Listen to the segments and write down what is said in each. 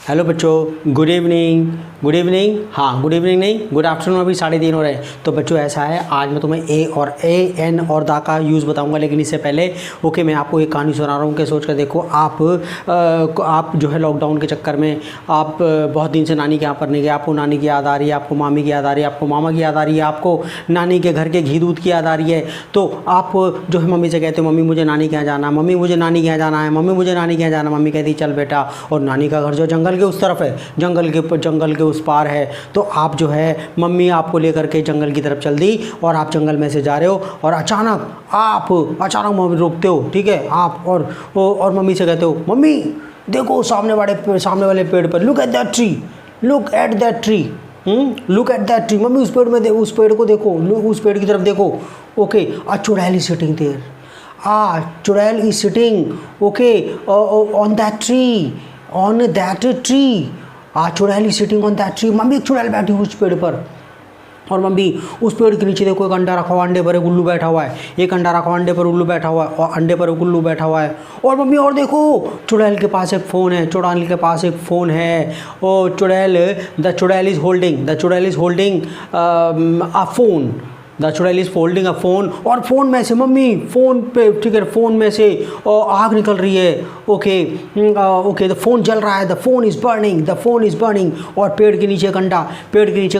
Hello बच्चों, good evening. Good evening, हाँ good evening नहीं, गुड आफ्टरनून। अभी 3:30 हो रहे हैं। तो बच्चों ऐसा है, आज मैं तुम्हें ए और ए एन और दा का यूज़ बताऊंगा, लेकिन इससे पहले मैं आपको एक कहानी सुना रहा हूँ कि सोच कर देखो। आप जो है लॉकडाउन के चक्कर में आप बहुत दिन से नानी के यहाँ पर नहीं गए। आपको नानी की याद आ रही है, आपको मामी की याद आ रही है, आपको मामा की याद आ रही है, आपको नानी के घर के घी दूध की याद आ रही है। तो आप जो है मम्मी से कहते हो, मम्मी मुझे नानी के यहाँ जाना है, मम्मी मुझे नानी के यहाँ जाना है, मम्मी मुझे नानी के यहाँ जाना। मम्मी कहती चल बेटा, और नानी का घर जो जंगल के उस तरफ है, जंगल के उस पार है। तो आप जो है मम्मी आपको लेकर के जंगल की तरफ चल दी, और आप जंगल में से जा रहे हो, और अचानक मम्मी रोकते हो, ठीक है आप, और मम्मी से कहते हो, मम्मी देखो सामने वाले पेड़ पर, look at that tree, look at that tree, look at that tree. Mummy उस पेड़ को देखो, उस पेड़ की तरफ देखो। Okay, a churail is sitting there, churail is sitting, okay, on that tree, on that tree, churail is sitting on that tree. Mummy एक चुड़ैल बैठी उस पेड़ पर, और मम्मी उस पेड़ के नीचे देखो, एक अंडा रखा हुआ, अंडे पर एक उल्लू बैठा हुआ है, एक अंडा रखा हुआ, अंडे पर उल्लू बैठा हुआ है, और अंडे पर एक उल्लू बैठा हुआ है। और मम्मी और देखो, चुड़ैल के पास एक फ़ोन है, चुड़ैल के पास एक फ़ोन है, और द चुड़ैल is holding a phone, the चुड़ैल इज़ फोल्डिंग अ फ़ोन। और फ़ोन में से मम्मी, फ़ोन पे, ठीक है, फ़ोन में से आग निकल रही है। ओके, द फ़ोन जल रहा है, द फ़ोन इज़ बर्निंग। और पेड़ के नीचे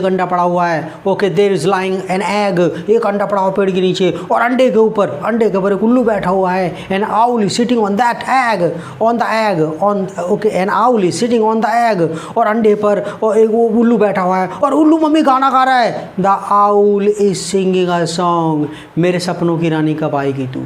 अंडा पड़ा हुआ है। Okay, there is lying an egg, एक अंडा पड़ा हुआ पेड़ के नीचे, और अंडे के ऊपर एक उल्लू बैठा हुआ है। An owl is sitting on that egg, N owl is sitting on the egg, और अंडे पर एक उल्लू बैठा हुआ है, और उल्लू मम्मी गाना गा रहा है, the owl is singing a song, मेरे सपनों की रानी कब आएगी तू।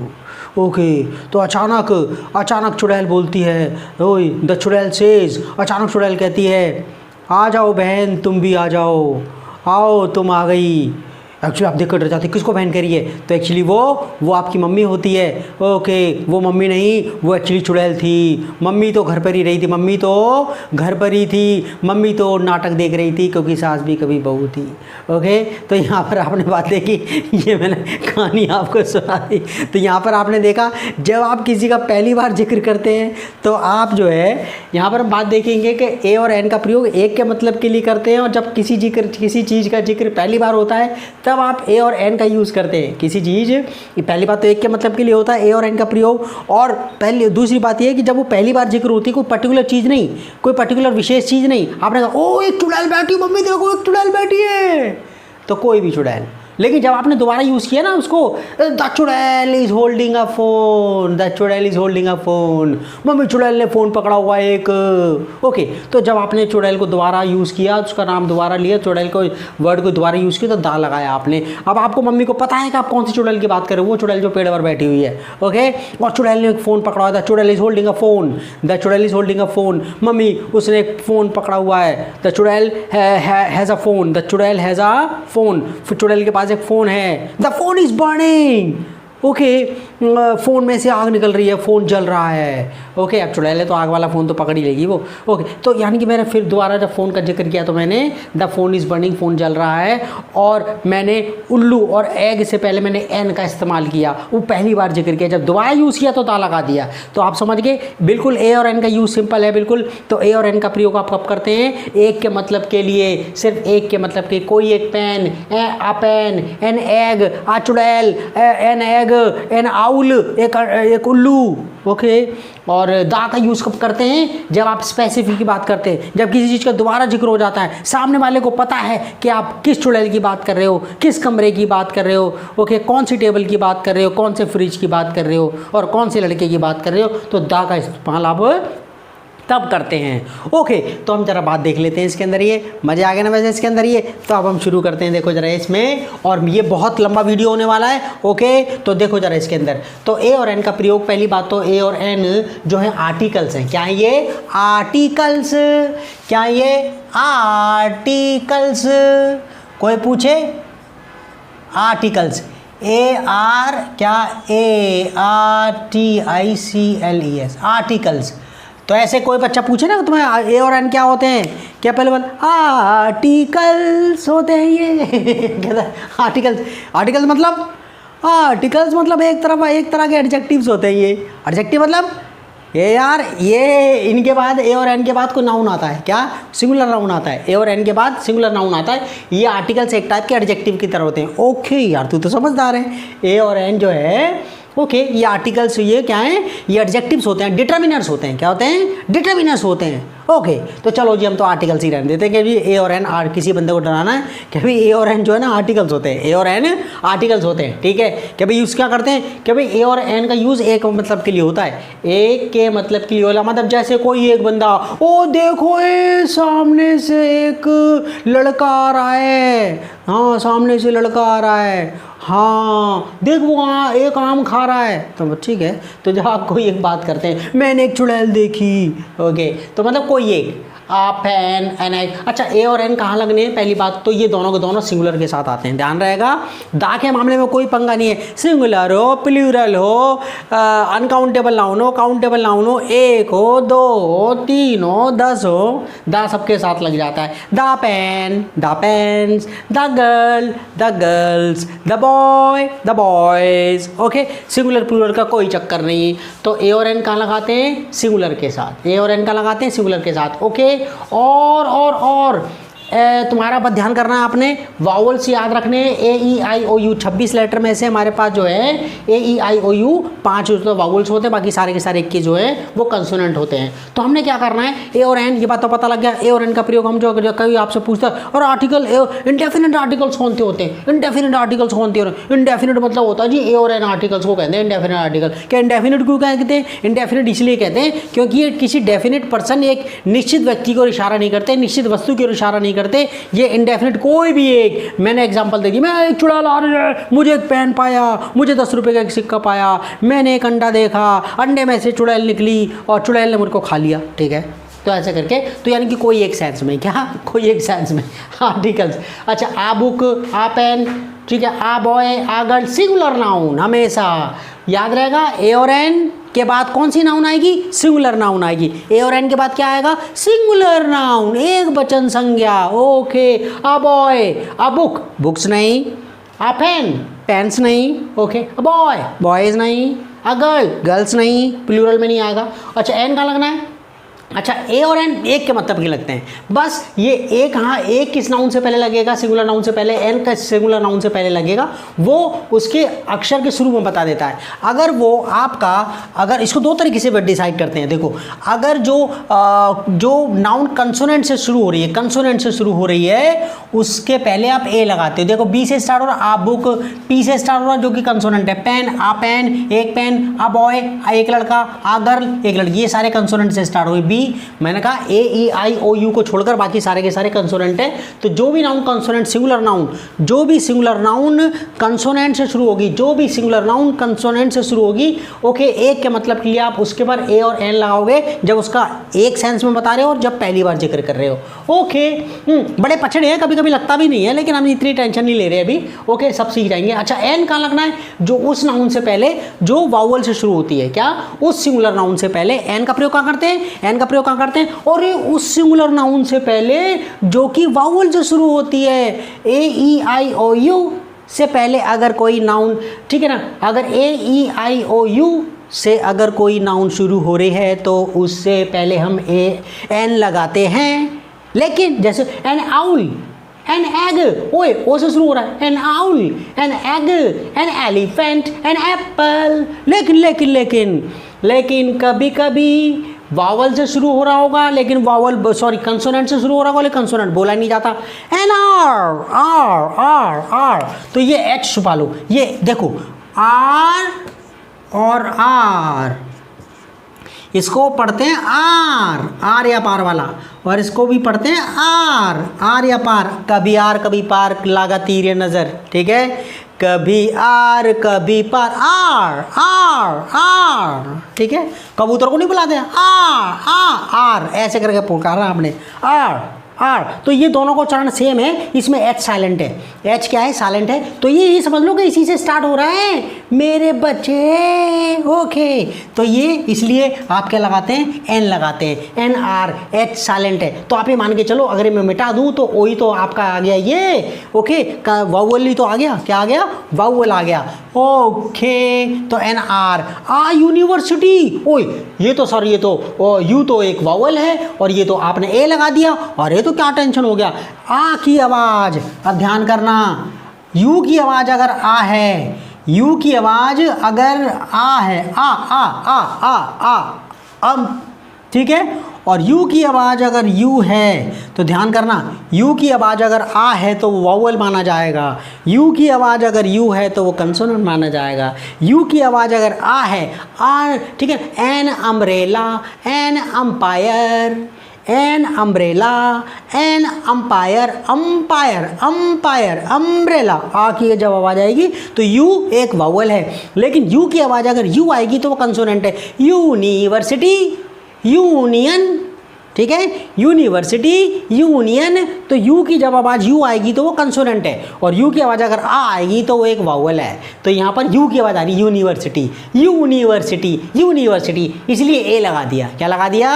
ओके, तो अचानक चुड़ैल बोलती है, ओए द चुड़ैल सेज, अचानक चुड़ैल कहती है, आ जाओ बहन, तुम भी आ जाओ, आओ तुम आ गई। एक्चुअली आप देख कर डर जाते, किसको बहन करिए, तो एक्चुअली वो आपकी मम्मी होती है। ओके, वो मम्मी नहीं, वो एक्चुअली चुड़ैल थी। मम्मी तो घर पर ही रही थी, मम्मी तो नाटक देख रही थी, क्योंकि सास भी कभी बहू थी। ओके, तो यहाँ पर आपने बात देखी, ये मैंने कहानी आपको सुना दी। तो यहाँ पर आपने देखा, जब आप किसी का पहली बार जिक्र करते हैं, तो आप जो है यहाँ पर बात देखेंगे कि ए और एन का प्रयोग एक के मतलब के लिए करते हैं, और जब किसी चीज़ का जिक्र पहली बार होता है, तब आप ए और एन का यूज़ करते हैं। किसी चीज़ पहली बात तो एक के मतलब के लिए होता है, ए और एन का प्रयोग। और दूसरी बात यह है कि जब वो पहली बार जिक्र होती है, कोई पर्टिकुलर चीज़ नहीं, कोई पर्टिकुलर विशेष चीज़ नहीं, आपने कहा ओ एक चुड़ैल बैठी, मम्मी देखो एक चुड़ैल बैठी है, तो कोई भी चुड़ैल। लेकिन जब आपने दोबारा यूज़ किया ना उसको, द चुड़ैल is holding a phone, mummy चुड़ैल ने फ़ोन पकड़ा हुआ है एक। ओके, तो जब आपने चुड़ैल को दोबारा यूज़ किया, उसका नाम दोबारा लिया, चुड़ैल को वर्ड को दोबारा यूज़ किया, तो दा लगाया आपने। अब आपको मम्मी को पता है कि आप कौन सी चुड़ैल की बात कर रहे हो, वो चुड़ैल जो पेड़ पर बैठी हुई है। ओके, और चुड़ैल ने एक फ़ोन पकड़ा हुआ था, चुड़ैल is holding a phone, mummy उसने एक फ़ोन पकड़ा हुआ है, द चुड़ैल हैज़ अ फ़ोन, चुड़ैल के पास एक फ़ोन है, the phone is burning. Okay, phone में से आग निकल रही है, फ़ोन जल रहा है। ओके, अब चुड़ैल है तो आग वाला फ़ोन तो पकड़ ही लेगी वो। ओके, तो यानी कि मैंने फिर दोबारा जब फ़ोन का जिक्र किया, तो मैंने the phone is burning, phone जल रहा है, और मैंने उल्लू और एग से पहले मैंने एन का इस्तेमाल किया, वो पहली बार जिक्र किया। जब दोबारा यूज़ किया तो ता लगा दिया। तो आप समझ गए, बिल्कुल ए और एन का यूज़ सिंपल है बिल्कुल। तो ए और एन का प्रयोग आप कब करते हैं, एक के मतलब के लिए, सिर्फ एक के मतलब के। कोई एक pen, a pen, an egg, a churail, an egg, N owl, एक उल्लू। ओके, और दा का यूज़ कब करते हैं, जब आप स्पेसिफिक की बात करते हैं, जब किसी चीज़ का दोबारा जिक्र हो जाता है, सामने वाले को पता है कि आप किस चुड़ैल की बात कर रहे हो, किस कमरे की बात कर रहे हो। ओके, कौन सी टेबल की बात कर रहे हो, कौन से फ्रिज की बात कर रहे हो, और कौन से लड़के की बात कर रहे हो, तो दा का इस्तेमाल आप तब करते हैं। ओके, तो हम जरा बात देख लेते हैं इसके अंदर। ये मज़े आ गए ना वैसे इसके अंदर ये। तो अब हम शुरू करते हैं, देखो जरा इसमें, और ये बहुत लंबा वीडियो होने वाला है। ओके, तो देखो जरा इसके अंदर। तो ए और एन का प्रयोग, पहली बात तो ए और एन जो है आर्टिकल्स हैं। क्या है ये? आर्टिकल्स। क्या है ये? आर्टिकल्स। कोई पूछे? Articles, ARTICLES, articles. तो ऐसे कोई बच्चा पूछे ना तुम्हें ए और एन क्या होते हैं, क्या पहले बोल आर्टिकल्स होते हैं ये कहता है आर्टिकल्स मतलब एक तरह के एडजेक्टिव्स होते हैं ये। एडजेक्टिव मतलब ये यार ये इनके बाद ए और एन के बाद कोई नाउन आता है क्या, सिंगुलर नाउन आता है, ए और एन के बाद सिंगुलर नाउन आता है। ये आर्टिकल्स एक टाइप के एडजेक्टिव की तरह होते हैं। ओके यार तू तो समझदार है। ए और एन जो है ओके ये आर्टिकल्स ये क्या हैं, ये एडजेक्टिव्स होते हैं, डिटर्मिनर्स होते हैं। क्या होते हैं, डिटर्मिनर्स होते हैं। ओके तो चलो जी हम तो आर्टिकल्स ही रहने देते हैं कि भी ए और एन किसी बंदे को डराना है कि भाई ए और एन जो है ना आर्टिकल्स होते हैं, ए और एन आर्टिकल्स होते हैं। ठीक है कि भाई यूज़ क्या करते हैं कि भाई ए और एन का यूज़ एक मतलब के लिए होता है, एक के मतलब के लिए होला। मतलब जैसे कोई एक बंदा ओ देखो ए सामने से एक लड़का आ रहा है, हाँ सामने से लड़का आ रहा है, हाँ देख वो एक आम खा रहा है। तो ठीक है तो जब आप कोई एक बात करते हैं मैंने एक चुड़ैल देखी, ओके तो मतलब कोई एक आप एन एन आई। अच्छा ए और एन कहाँ लगने हैं, पहली बात तो ये दोनों के दोनों सिंगुलर के साथ आते हैं, ध्यान रहेगा। दा के मामले में कोई पंगा नहीं है, सिंगुलर हो प्लूरल हो अनकाउंटेबल नाउन हो काउंटेबल नाउन हो, एक हो दो हो तीन हो 10 हो, दा सबके साथ लग जाता है। The pen the pens, the girl the girls, the boy the boys. Okay singular plural का कोई चक्कर नहीं। तो ए और एन कहाँ लगाते हैं, सिंगुलर के साथ, ए और एन का लगाते हैं सिंगुलर के साथ। ओके और तुम्हारा बस ध्यान करना है आपने, वावल्स याद रखने ए ई आई ओ यू। 26 लेटर में से हमारे पास जो है ए ई आई ओ यू 5 तो वावल्स होते हैं, बाकी सारे के सारे के जो है वो कंसोनेंट होते हैं। तो हमने क्या करना है, ए और एन ये बात तो पता लग गया। ए और एन का प्रयोग हम जो कभी आपसे पूछता है और आर्टिकल इंडेफिनिट आर्टिकल्स कौन से होते हैं, इंडेफिनिट आर्टिकल्स कौन से होते हैं। इंडेफिनिट मतलब होता है जी ए और एन आर्टिकल्स को कहते हैं इंडेफिनिट आर्टिकल। क्या इंडेफिनिट क्यों कहते हैं, इंडेफिनिट इसलिए कहते हैं क्योंकि ये किसी डेफिनिट पर्सन एक निश्चित व्यक्ति को इशारा नहीं करते, निश्चित वस्तु की ओर इशारा नहीं करते। ये इंडेफिनिट कोई भी एक, मैंने एग्जांपल दे दी, मैं एक चुड़ैल आ रही है, मुझे एक पेन पाया, मुझे 10 रुपये का एक सिक्का पाया, मैंने एक अंडा देखा, अंडे में से चुड़ैल निकली और चुड़ैल ने मुझे को खा लिया। ठीक है तो ऐसे करके तो यानी कि कोई एक सेंस में, क्या कोई एक सेंस में आर्टिकल्स। अच्छा आ बुक आ पेन, ठीक है, a boy a girl, singular noun हमेशा याद रहेगा। ए और एन के बाद कौन सी नाउन आएगी, सिंगुलर नाउन आएगी। ए और एन के बाद क्या आएगा, सिंगुलर नाउन, एक वचन संज्ञा। Okay a boy a book, books नहीं, आ पेन पेन्स नहीं, ओके आ बॉय बॉयज नहीं, आ गर्ल गर्ल्स नहीं, प्लूरल में नहीं आएगा। अच्छा एन कहाँ लगना है, अच्छा ए और एन एक के मतलब के लगते हैं, बस ये एक, हाँ एक किस नाउन से पहले लगेगा, सिंगुलर नाउन से पहले, एन का सिंगुलर नाउन से पहले लगेगा, वो उसके अक्षर के शुरू में बता देता है। अगर वो आपका, अगर इसको दो तरीके से डिसाइड करते हैं, देखो अगर जो नाउन कंसोनेंट से शुरू हो रही है, कंसोनेंट से शुरू हो रही है, उसके पहले आप ए लगाते हो। देखो बी से स्टार्ट हो रहा आ बुक, पी से स्टार्ट हो रहा जो कि कंसोनेंट है, पेन आ पेन एक पेन, आ बॉय एक लड़का, आ गर्ल एक लड़की, ये सारे कंसोनेंट से स्टार्ट हुए। मैंने कहा ए ई आई ओ यू को छोड़कर बाकी सारे के सारे कंसोनेंट है। तो जो भी नाउन कंसोनेंट सिंगुलर नाउन, जो भी सिंगुलर नाउन कंसोनेंट से शुरू होगी, जो भी सिंगुलर नाउन कंसोनेंट से शुरू होगी, ओके एक के मतलब के लिए आप उसके बाद ए और एन लगाओगे जब उसका एक सेंस में बता रहे हो और जब पहली बार जिक्र कर रहे हो। ओके बड़े पछड़े हैं, कभी कभी लगता भी नहीं है, लेकिन हम इतनी टेंशन नहीं ले रहे अभी। ओके सब सीख जाएंगे। अच्छा एन कहाँ लगना है, जो उस नाउन से पहले जो वावल से शुरू होती है, क्या उस सिंगुलर नाउन से पहले एन का प्रयोग कहाँ करते हैं, एन का प्रयोग कहाँ करते हैं, और ये उस सिंगुलर नाउन से पहले जो कि वावल से शुरू होती है, ए ई आई ओ यू से पहले अगर कोई नाउन, ठीक है ना, अगर ए ई आई ओ यू से अगर कोई नाउन शुरू हो रही है तो उससे पहले हम ए एन लगाते हैं। लेकिन जैसे एन आउल, एन एग, ओए ओ से शुरू हो रहा है, an owl, an egg, an elephant, an apple. लेकिन कभी कभी वावल से शुरू हो रहा होगा, लेकिन वावल सॉरी कंसोनेंट से शुरू हो रहा होगा, लेकिन कंसोनेंट बोला नहीं जाता। An hour hour hour hour, तो ये एच छुपा लो, ये देखो आर और आर, इसको पढ़ते हैं आर, आर या पार वाला, और इसको भी पढ़ते हैं आर, आर या पार। कभी आर कभी पार, लागा तीर या नज़र, ठीक है, कभी आर कभी पार, आर आर आर, ठीक है। कबूतर को नहीं बुलाते आर, ऐसे करके पुकारा आपने आर आर। तो ये दोनों को उच्चारण सेम है, इसमें एच साइलेंट है, एच क्या है साइलेंट है। तो ये समझ लो कि इसी से स्टार्ट हो रहा है मेरे बच्चे। ओके, तो ये इसलिए आप क्या लगाते हैं, एन लगाते हैं, एन आर, एच साइलेंट है। तो आप ये मान के चलो अगर मैं मिटा दूं तो वही तो आपका आ गया ये। ओके, वाउवल ही तो आ गया, क्या आ गया, वाउवल आ गया। ओके, तो एन आर, आ यूनिवर्सिटी। ओए ये तो सर, ये तो यू तो एक वाउवल है और ये तो आपने ए लगा दिया, और ये तो क्या टेंशन हो गया। आ की आवाज, अब ध्यान करना, यू की आवाज अगर आ है, यू की आवाज अगर आ है, अब ठीक है, और यू की आवाज अगर यू है तो ध्यान करना, यू की आवाज अगर आ है तो वो वावल माना जाएगा, यू की आवाज अगर यू है तो वो कंसोनेंट माना जाएगा, यू की आवाज अगर आ है, आ, ठीक है, an umbrella, an umpire, an umbrella, an umpire, umpire, umpire, umbrella. A की जब आवाज आएगी तो यू एक वावल है, लेकिन यू की आवाज अगर यू आएगी तो वो कंसोनेंट है। यूनिवर्सिटी, यूनियन, ठीक है, यूनिवर्सिटी, यूनियन, तो यू की जब आवाज यू आएगी तो वो कंसोनेंट है, और यू की आवाज अगर आ आएगी तो वो एक वावल है। तो यहाँ पर यू की आवाज आ रही, यूनिवर्सिटी, यूनिवर्सिटी, यूनिवर्सिटी, इसलिए ए लगा दिया। क्या लगा दिया,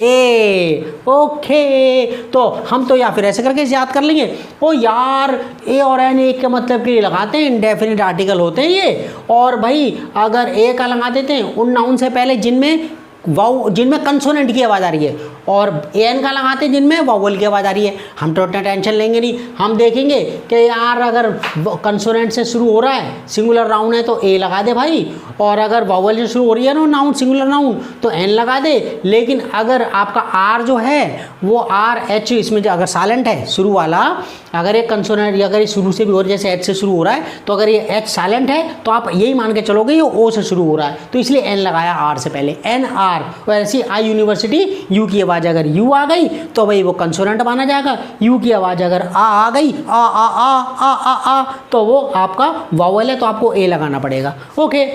ए। ओके, तो हम तो या फिर ऐसे करके याद कर लेंगे। ओ यार, ए और एन एक के मतलब के लिए लगाते हैं, इंडेफिनिट आर्टिकल होते हैं ये। और भाई अगर ए का लगा देते हैं उन नाउन से पहले जिनमें कंसोनेंट की आवाज़ आ रही है, और एन का लगाते हैं जिनमें वावल की आवाज़ आ रही है। हम तो उतना टेंशन लेंगे नहीं, हम देखेंगे कि यार अगर कंसोनेंट से शुरू हो रहा है, सिंगुलर नाउन है तो ए लगा दे भाई, और अगर वावल से शुरू हो रही है ना नाउन, सिंगुलर नाउन, तो एन लगा दे। लेकिन अगर आपका आर जो है वो आर एच, इसमें जो अगर साइलेंट है शुरू वाला, अगर ये कंसोनेंट या अगर ये शुरू से भी हो रहा है, जैसे एच से शुरू हो रहा है, तो अगर ये एच साइलेंट है तो आप यही मान के चलोगे ये ओ से शुरू हो रहा है, तो इसलिए एन लगाया आर से पहले, एन आर। वैसे आई यूनिवर्सिटी, यू की आवाज़ अगर यू आ गई तो भाई वो कंसोनेंट माना जाएगा, यू की आवाज़ अगर आ गई, आ तो वो आपका वावल है, तो आपको ए लगाना पड़ेगा। ओके,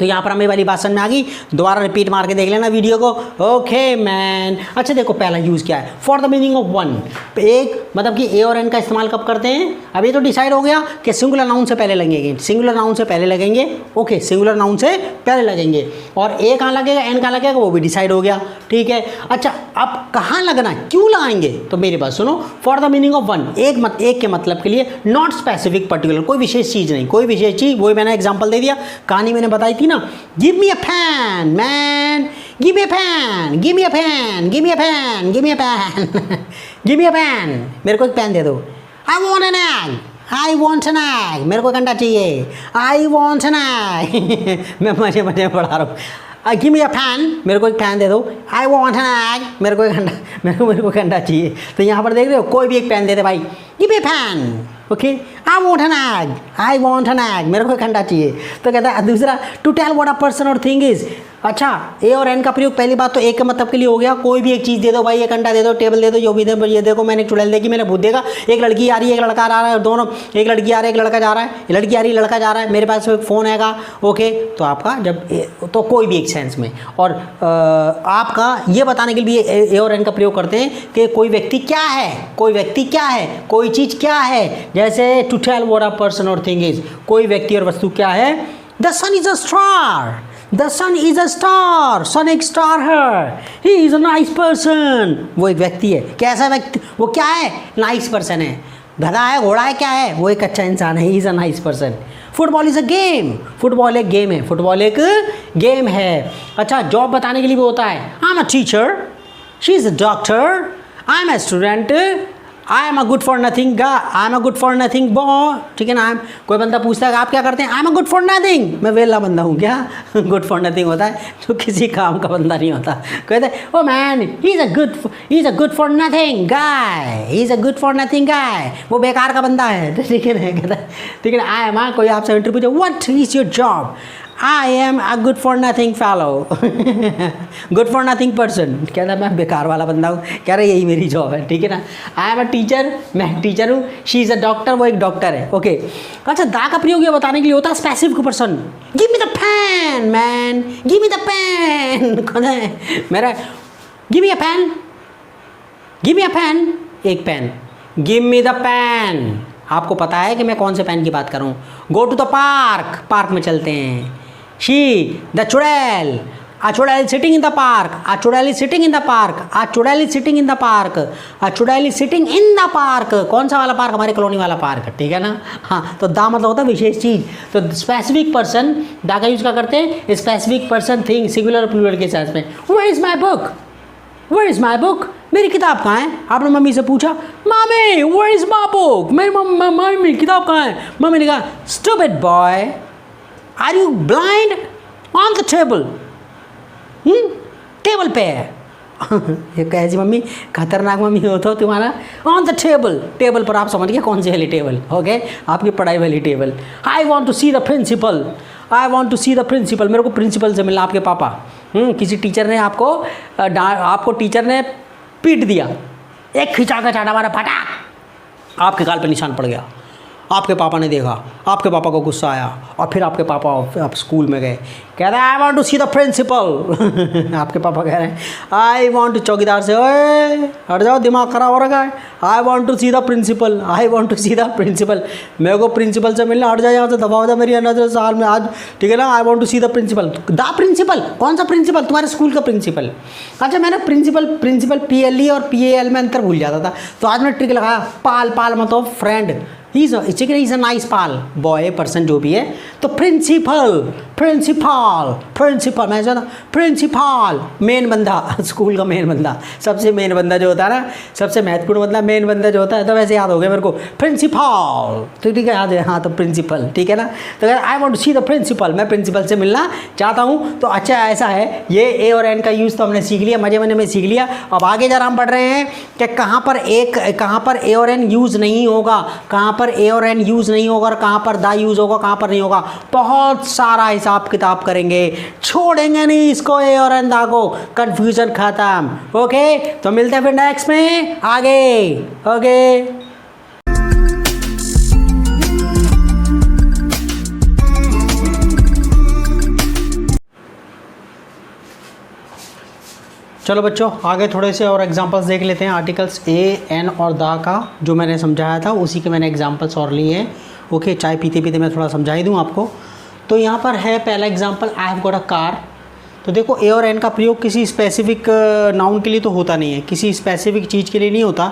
तो यहाँ पर हमें वाली बात समझ में आ गई। दोबारा रिपीट मार के देख लेना वीडियो को। ओके मैन, अच्छा देखो पहला यूज़ क्या है, for the meaning of one. एक मतलब कि ए और एन का इस्तेमाल कब करते हैं, अब ये तो डिसाइड हो गया कि सिंगुलर नाउन से पहले लगेंगे, सिंगुलर नाउन से पहले लगेंगे। ओके, सिंगुलर नाउन से पहले लगेंगे, और ए कहाँ लगेगा, एन कहाँ लगेगा, वो भी डिसाइड हो गया। ठीक है, अच्छा अब कहाँ लगना है, क्यों लगाएंगे, तो मेरी बात सुनो। For the meaning of one, एक के मतलब के लिए, नॉट स्पेसिफिक पर्टिकुलर, कोई विशेष चीज़ नहीं, कोई विशेष चीज़, वही मैंने एग्जाम्पल दे दिया, कहानी मैंने बताई थी ना, give me a fan man, give me a fan, give me a fan, give me a fan, give me a fan, give me a fan, मेरे को एक पेन दे दो। आई want an egg, I want an egg, मेरे को एक अंडा चाहिए। आई want an egg मैं मजे मजे में पढ़ा रहा हूँ। गिव मी अ फैन, मेरे को एक फैन दे दो। आई वॉन्ट एन एग, मेरे को एक अंडा, मेरे को एक अंडा चाहिए। तो यहाँ पर देख रहे हो, कोई भी एक पेन दे दे भाई, give me a fan. Okay, I want an egg, I want an egg, मेरे को एक अंडा चाहिए। तो कहता है दूसरा, to tell what a person और थिंग इज। अच्छा, ए और एन का प्रयोग पहली बात तो एक के मतलब के लिए हो गया, कोई भी एक चीज़ दे दो भाई, एक अंडा दे दो, टेबल दे दो, जो भी दे, ये देखो मैंने चुड़ैल देखी, मैंने भूत देखा, एक लड़की आ रही है, एक लड़का आ रहा है, दोनों, एक लड़की आ रही है, एक लड़का जा रहा है, लड़की आ रही है, लड़का जा रहा है, मेरे पास एक फ़ोन हैगा। ओके, तो आपका जब तो कोई भी एक सेंस में, और आपका ये बताने के लिए ए और एन का प्रयोग करते हैं कि कोई व्यक्ति क्या है, कोई व्यक्ति क्या है, कोई चीज़ क्या है, जैसे to tell what a person और थिंग इज, कोई व्यक्ति और वस्तु क्या है। The sun is a star, the sun is a star, sun एक स्टार है, he is a nice person, वो एक व्यक्ति है। कैसा व्यक्ति, वो क्या है, नाइस पर्सन है। गधा है, घोड़ा है, क्या है, वो एक अच्छा इंसान है, he is a nice person. Football is a game, football एक गेम है, फुटबॉल एक गेम है। अच्छा, जॉब बताने के लिए भी होता है, I am a teacher, she is a doctor, I am a student, I am a good for nothing, I am a good for nothing boy. ठीक है ना, कोई बंदा पूछता है आप क्या करते हैं, I am a good for nothing, मैं वेला बंदा हूँ क्या गुड फॉर नथिंग होता है जो किसी काम का बंदा नहीं होता। कहते हैं oh man, he is a good for nothing guy, he is a good for nothing guy, वो बेकार का बंदा है। ठीक है ना, कहता है ठीक है ना, आई एम, कोई आपसे इंटरव्यू पूछे what is your job, I am a good for nothing fellow, good for nothing person, कहता मैं बेकार वाला बंदा हूँ, कह रहा यही मेरी जॉब है। ठीक है ना, आई एम अ टीचर, मैं टीचर हूँ, शी इज़ अ डॉक्टर, वो एक डॉक्टर है। ओके, अच्छा दा का प्रयोग ये बताने के लिए होता है specific person, give me the pen man, give me the pen, कौन है मेरा, give me a pen, give me a pen, एक pen, give me the pen, आपको पता है कि मैं कौन से पेन की बात कर रहा हूँ। Go to the park, park में चलते हैं। She the chudail, a chudal is sitting in the park, a chudal is sitting in the park, a chudal is sitting in the park, a chudal is sitting in the park। कौन सा वाला park? हमारे colony वाला park, ठीक है ना। हाँ, तो दा मतलब होता है विशेष चीज़। तो स्पेसिफिक पर्सन दा का यूज क्या करते हैं? Specific person thing singular plural के साथ में। Where is my book, where is my book, मेरी किताब कहाँ है? आपने मम्मी से पूछा, mummy where is my book, मेरी मम्मी किताब कहाँ है? मम्मी ने कहा, stupid boy, are you blind, on the table, table पे है। ये कैसी मम्मी, खतरनाक मम्मी हो तो तुम्हारा। ऑन द टेबल, टेबल पर आप समझ गए कौन सी वाली टेबल? ओके, आपकी पढ़ाई वाली table. I want to see the principal, I want to see the principal, मेरे को प्रिंसिपल से मिलना। आपके पापा, किसी टीचर ने आपको टीचर ने पीट दिया, एक खिंचा का चाटा मारा, फटाक, आपके गाल पर निशान पड़ गया। आपके पापा ने देखा, आपके पापा को गुस्सा आया, और फिर आपके पापा आप स्कूल में गए, कह रहे हैं I want to see the principal. आपके पापा कह रहे हैं आई वांट टू, चौकीदार से, ओए हट जाओ, दिमाग खराब हो रखा है, I want to see the principal, I want to see the principal, मेरे को प्रिंसिपल से मिलना, हट जाए यहाँ से, दबा हो जाए मेरी नजर साल में आज, ठीक है ना। I want to see the principal, the principal, कौन सा प्रिंसिपल? तुम्हारे स्कूल का प्रिंसिपल। अच्छा, मैंने प्रिंसिपल PLE और PAL में अंतर भूल जाता था, तो आज मैंने ट्रिक लगाया, पाल, पाल मतलब friend, is a nice Pal, boy person जो भी है। तो प्रिंसिपल, प्रिंसिपल, प्रिंसिपल, मैं चाहता प्रिंसिपल, मेन बंदा, स्कूल का मेन बंदा, सबसे मेन बंदा जो होता है ना, सबसे महत्वपूर्ण बंदा, मेन बंदा जो होता है। तो वैसे याद हो गया मेरे को, प्रिंसिपल, तो ठीक है, याद है। हाँ, तो प्रिंसिपल, ठीक है ना। तो I want to see the principal, मैं प्रिंसिपल से मिलना चाहता हूँ। तो अच्छा, ऐसा है, ये ए और एन का यूज़ तो हमने सीख लिया, मजे मजे में सीख लिया। अब आगे जरा हम पढ़ रहे हैं कि कहाँ पर ए और एन यूज़ नहीं होगा, कहाँ पर ए और एन यूज़ नहीं होगा, और कहाँ पर दा यूज़ होगा, कहाँ पर नहीं होगा। बहुत सारा हिसाब किताब करेंगे, छोड़ेंगे नहीं इसको, ए और एन दा को, कंफ्यूजन खत्म। ओके, तो मिलते हैं फिर नेक्स्ट में आगे। ओके, चलो बच्चों, आगे थोड़े से और एग्जांपल्स देख लेते हैं। आर्टिकल्स ए, एन और दा का जो मैंने समझाया था, उसी के मैंने एग्जांपल्स और लिए हैं। ओके, चाय पीते पीते मैं थोड़ा समझा ही दूँ आपको। तो यहाँ पर है पहला example, I have got a car. तो देखो, ए और एन का प्रयोग किसी स्पेसिफिक नाउन के लिए तो होता नहीं है, किसी स्पेसिफिक चीज़ के लिए नहीं होता।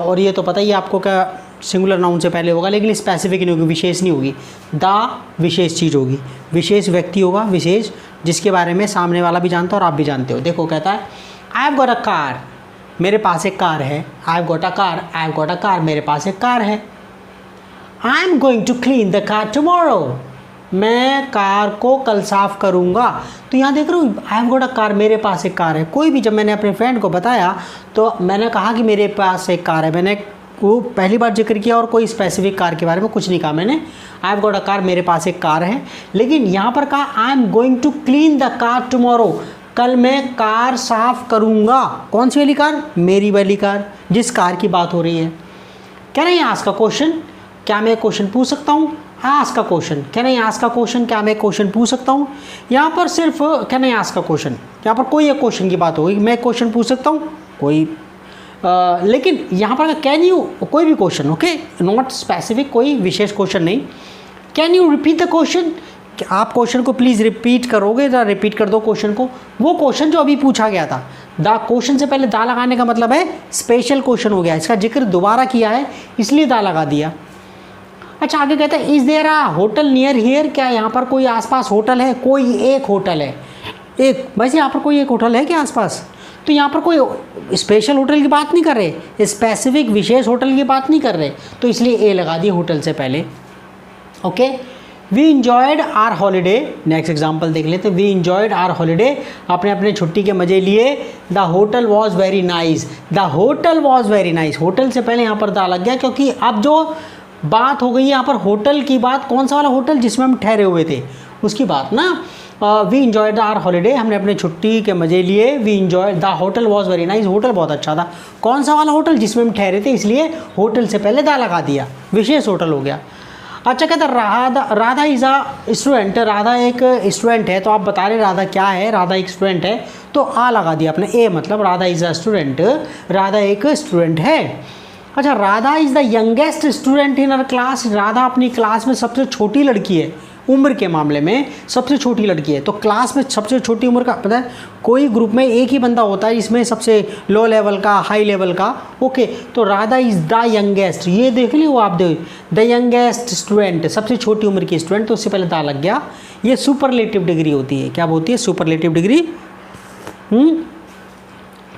और ये तो पता ही है आपको, क्या सिंगुलर नाउन से पहले होगा, लेकिन स्पेसिफिक नहीं होगी, विशेष नहीं होगी। दा विशेष चीज़ होगी, विशेष व्यक्ति होगा, विशेष जिसके बारे में सामने वाला भी जानता है और आप भी जानते हो। देखो, कहता है I have got a car, मेरे पास एक कार है। I have got a car, I have got a car, मेरे पास एक कार है। I am going to clean the car tomorrow, मैं कार को कल साफ़ करूँगा। तो यहाँ देख रहे हो, I have got a car, मेरे पास एक कार है। कोई भी, जब मैंने अपने फ्रेंड को बताया तो मैंने कहा कि मेरे पास एक कार है, मैंने वो पहली बार जिक्र किया, और कोई स्पेसिफिक कार के बारे में कुछ नहीं कहा मैंने। I have got a car, मेरे पास एक कार है। लेकिन यहाँ पर कहा I am going to clean the car tomorrow, कल मैं कार साफ़ करूँगा। कौन सी वाली कार? मेरी वाली कार, जिस कार की बात हो रही है। Can I ask a question, क्या मैं क्वेश्चन पूछ सकता हूँ? Ask a question, can I ask a question, क्या मैं क्वेश्चन पूछ सकता हूँ? यहाँ पर सिर्फ can I ask a question, यहाँ पर कोई एक क्वेश्चन की बात होगी, मैं क्वेश्चन पूछ सकता हूँ कोई। लेकिन यहाँ पर कैन यू, कोई भी क्वेश्चन, ओके, नॉट स्पेसिफिक, कोई विशेष क्वेश्चन नहीं। Can you repeat the question, आप क्वेश्चन को प्लीज़ रिपीट करोगे, या रिपीट कर दो क्वेश्चन को, वो क्वेश्चन जो अभी पूछा गया था। द क्वेश्चन से पहले दा लगाने का मतलब है स्पेशल क्वेश्चन हो गया, इसका जिक्र दोबारा किया है इसलिए दा लगा दिया। अच्छा, आगे कहता है is there a hotel near here, क्या यहाँ पर कोई आसपास होटल है? कोई एक होटल है, एक, वैसे यहाँ पर कोई एक होटल है क्या आसपास? तो यहाँ पर कोई स्पेशल होटल की बात नहीं कर रहे, स्पेसिफिक विशेष होटल की बात नहीं कर रहे, तो इसलिए ए लगा दिए होटल से पहले। Okay, we enjoyed our holiday, next example देख लेते हैं। वी इंजॉयड आर हॉलीडे, आपने अपने छुट्टी के मज़े लिए। The hotel was very nice, the hotel was very nice, hotel से पहले यहाँ पर दा लग गया, क्योंकि अब जो बात हो गई यहाँ पर होटल की बात, कौन सा वाला होटल जिसमें हम ठहरे हुए थे उसकी बात ना। वी इंजॉयड आर हॉलीडे, हमने अपने छुट्टी के मज़े लिए। We enjoy the hotel was very nice, hotel बहुत अच्छा था। कौन सा वाला होटल? जिसमें हम ठहरे थे, इसलिए होटल से पहले दा लगा दिया, विशेष होटल हो गया। अच्छा, कहता Radha is a student, Radha एक स्टूडेंट है। तो आप बता रहे राधा क्या है? राधा एक स्टूडेंट है, तो आ लगा दिया आपने, ए मतलब Radha is a student, Radha एक स्टूडेंट है। अच्छा, Radha is the youngest student in her class. Radha अपनी क्लास में सबसे छोटी लड़की है, उम्र के मामले में सबसे छोटी लड़की है। तो क्लास में सबसे छोटी उम्र का पता है, कोई ग्रुप में एक ही बंदा होता है इसमें सबसे लो लेवल का, हाई लेवल का। ओके, तो राधा इज़ द यंगेस्ट, ये देख लियो आप, द यंगेस्ट स्टूडेंट, सबसे छोटी उम्र की स्टूडेंट, तो उससे पहले दा लग गया। ये सुपरलेटिव डिग्री होती है। क्या होती है? Superlative degree.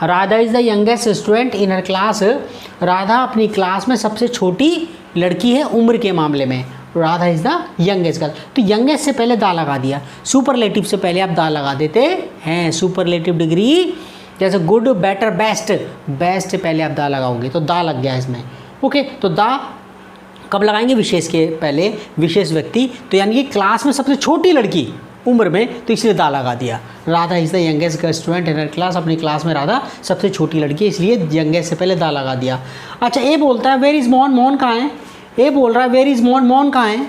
Radha is the youngest student in her class. Radha अपनी क्लास में सबसे छोटी लड़की है उम्र के मामले में। Radha is the youngest girl. तो यंगेस्ट से पहले दा लगा दिया, सुपरलेटिव से पहले आप दा लगा देते हैं। सुपरलेटिव डिग्री जैसे गुड, बेटर, बेस्ट, बेस्ट से पहले आप दा लगाओगे तो दा लग गया इसमें। ओके, तो दा कब लगाएंगे? विशेष के पहले, विशेष व्यक्ति। तो यानी कि क्लास में सबसे छोटी लड़की उम्र में, तो इसलिए दा लगा दिया। Radha is the youngest girl student in her class. अपनी क्लास में राधा सबसे छोटी लड़की है, इसलिए यंगेस्ट से पहले दा लगा दिया। अच्छा, ए बोलता है वेयर इज़ मोहन, मोहन कहाँ है? ए बोल रहा है वेयर इज़ मोहन, मोहन कहाँ है?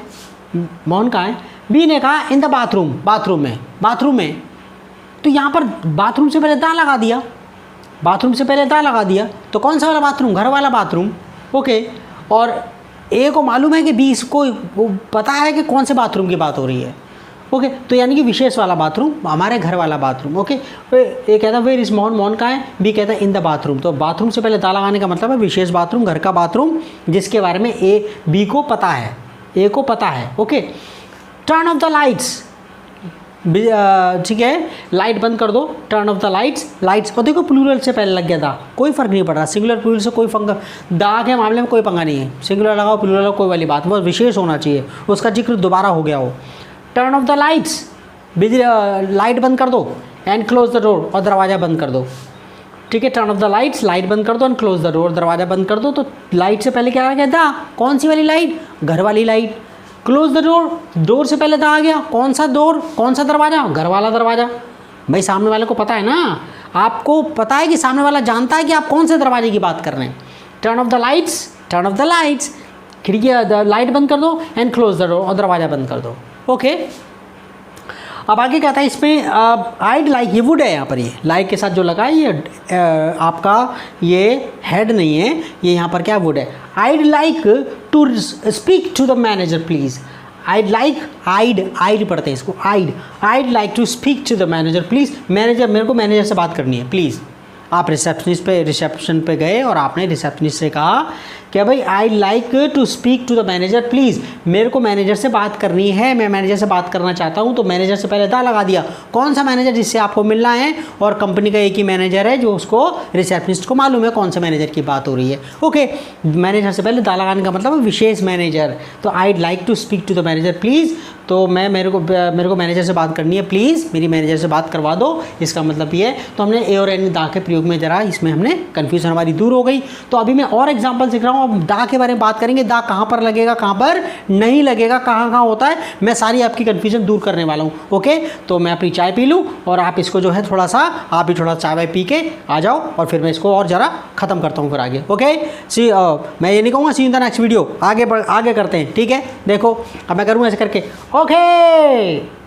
मोहन कहाँ है? बी ने कहा इन द बाथरूम, बाथरूम में, बाथरूम में। तो यहाँ पर बाथरूम से पहले दा लगा दिया, बाथरूम से पहले दा लगा दिया। तो कौन सा वाला बाथरूम? घर वाला बाथरूम। ओके, और ए को मालूम है कि बी को पता है कि कौन से बाथरूम की बात हो रही है। ओके, तो यानी कि विशेष वाला बाथरूम, हमारे घर वाला बाथरूम। ओके, ए कहता है वेयर इज मोहन, मोहन कहाँ है? बी कहता है इन द बाथरूम। तो बाथरूम से पहले दा लगाने का मतलब है विशेष बाथरूम, घर का बाथरूम, जिसके बारे में ए बी को पता है, ए को पता है। Okay, turn off the lights, ठीक है, लाइट बंद कर दो, turn off the lights, lights. और देखो प्लूरल से पहले लग गया था, कोई फर्क नहीं पड़ रहा, सिंगुलर प्लूरल से कोई पंगा, दा के मामले में कोई पंगा नहीं है। सिंगुलर लगाओ, प्लूरल लगाओ, कोई वाली बात, वो विशेष होना चाहिए, उसका जिक्र दोबारा हो गया हो। टर्न ऑफ द लाइट्स, बिजली, लाइट बंद कर दो, एंड क्लोज द डोर, और दरवाज़ा बंद कर दो। ठीक है, turn off the lights, light बंद कर दो, एंड क्लोज द डोर, दरवाज़ा बंद कर दो। तो लाइट से पहले क्या आ गया? दा। कौन सी वाली लाइट? घर वाली light. Close the door, door से पहले दा आ गया। कौन सा डोर? कौन सा दरवाज़ा? घर वाला दरवाज़ा। भाई सामने वाले को पता है ना, आपको पता है कि सामने वाला जानता है कि आप कौन से दरवाजे की बात कर रहे हैं। Turn off the lights, turn off the lights, खिड़की, लाइट बंद कर दो, एंड क्लोज द डोर, और दरवाज़ा बंद कर दो। ओके, अब आगे क्या था इसमें? आइड लाइक, ये वुड है यहाँ पर, ये लाइक के साथ जो लगा है ये आपका ये हेड नहीं है, ये यहाँ पर क्या वुड है। I'd like to speak to the manager please. I'd like, I'd पढ़ते हैं इसको, I'd like to speak to the manager please. Manager, मेरे को मैनेजर से बात करनी है प्लीज़। आप रिसेप्शन पे गए और आपने रिसेप्शनिस्ट से कहा कि भाई I like to speak to the manager please, मेरे को मैनेजर से बात करनी है, मैं मैनेजर से बात करना चाहता हूँ। तो मैनेजर से पहले दा लगा दिया। कौन सा मैनेजर? जिससे आपको मिलना है, और कंपनी का एक ही मैनेजर है जो उसको, रिसेप्शनिस्ट को मालूम है कौन से मैनेजर की बात हो रही है। ओके, मैनेजर से पहले दा लगाने का मतलब विशेष मैनेजर। तो I like to speak to the manager please, तो मेरे को मैनेजर से बात करनी है प्लीज़, मेरी मैनेजर से बात करवा दो, इसका मतलब ये है। तो हमने ए और एन दा के प्रयोग में जरा इसमें हमने कन्फ्यूजन हमारी दूर हो गई। तो अभी मैं और एग्जांपल सीख रहा हूँ, अब दा के बारे में बात करेंगे। दा कहाँ पर लगेगा, कहाँ पर नहीं लगेगा, कहाँ कहाँ होता है, मैं सारी आपकी कन्फ्यूजन दूर करने वाला हूँ। ओके, तो मैं अपनी चाय पी लूँ और आप इसको जो है थोड़ा सा, आप भी थोड़ा चाय वाय पी के आ जाओ, और फिर मैं इसको और ज़रा ख़त्म करता हूँ फिर आगे। ओके, मैं ये नहीं कहूँगा सी इन द नेक्स्ट वीडियो, आगे करते हैं। ठीक है, देखो अब मैं करूँ ऐसे करके। ओके,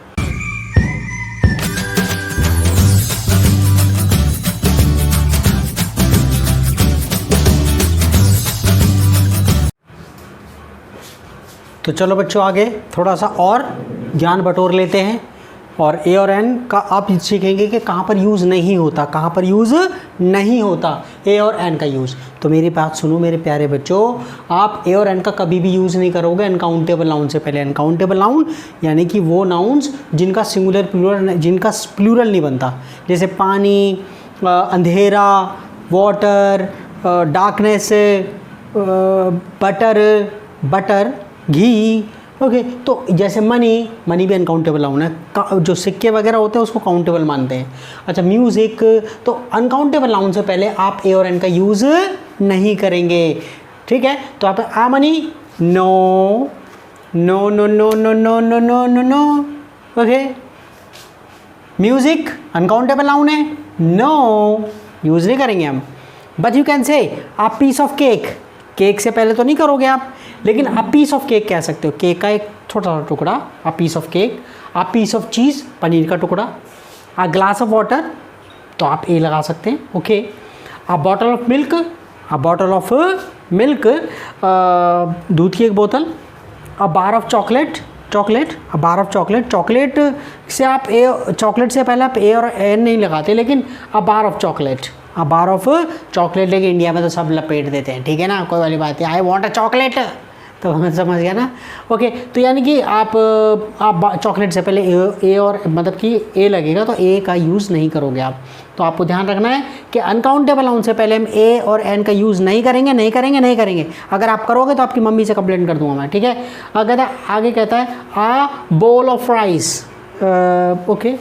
तो चलो बच्चों आगे थोड़ा सा और ज्ञान बटोर लेते हैं। और ए और एन का आप सीखेंगे कि कहाँ पर यूज़ नहीं होता, कहाँ पर यूज़ नहीं होता ए और एन का यूज़। तो मेरी बात सुनो मेरे प्यारे बच्चों, आप ए और एन का कभी भी यूज़ नहीं करोगे अनकाउंटेबल नाउन से पहले। अनकाउंटेबल नाउन यानी कि वो नाउन्स जिनका सिंगुलर प्लूरल, जिनका प्लूरल नहीं बनता, जैसे पानी, अंधेरा, वाटर, डार्कनेस, बटर, घी। ओके, तो जैसे मनी भी अनकाउंटेबल नाउन है, जो सिक्के वगैरह होते हैं उसको काउंटेबल मानते हैं। अच्छा, म्यूज़िक, तो अनकाउंटेबल नाउन से पहले आप ए और एन का यूज़ नहीं करेंगे। ठीक है, तो आप a money, no no no no no no no no no no. Okay, music uncountable noun है, नो यूज़ नहीं करेंगे हम। But you can say a piece of cake, cake से पहले तो नहीं करोगे आप, लेकिन अ पीस ऑफ केक कह सकते हो, केक का एक छोटा सा टुकड़ा, a piece of cake. A piece of cheese, पनीर का टुकड़ा। अ ग्लास ऑफ वाटर, तो आप ए लगा सकते हैं। Okay, a bottle of milk, a bottle of milk, दूध की एक बोतल, a bar of chocolate, a bar of chocolate, chocolate से आप चॉकलेट से पहले आप ए और एन नहीं लगाते, लेकिन a bar of chocolate, a bar of chocolate, लेकिन इंडिया में तो सब लपेट देते हैं, ठीक है ना, कोई वाली बात है, आई वॉन्ट अ चॉकलेट, तो हमें समझ गया ना। ओके, तो यानी कि आप चॉकलेट से पहले ए और मतलब कि ए लगेगा तो ए का यूज़ नहीं करोगे आप। तो आपको ध्यान रखना है कि अनकाउंटेबल नाउन से पहले हम ए और एन का यूज़ नहीं करेंगे। अगर आप करोगे तो आपकी मम्मी से कंप्लेंट कर दूंगा मैं, ठीक है। अगर आगे कहता है आ बोल ऑफ राइस, ओके,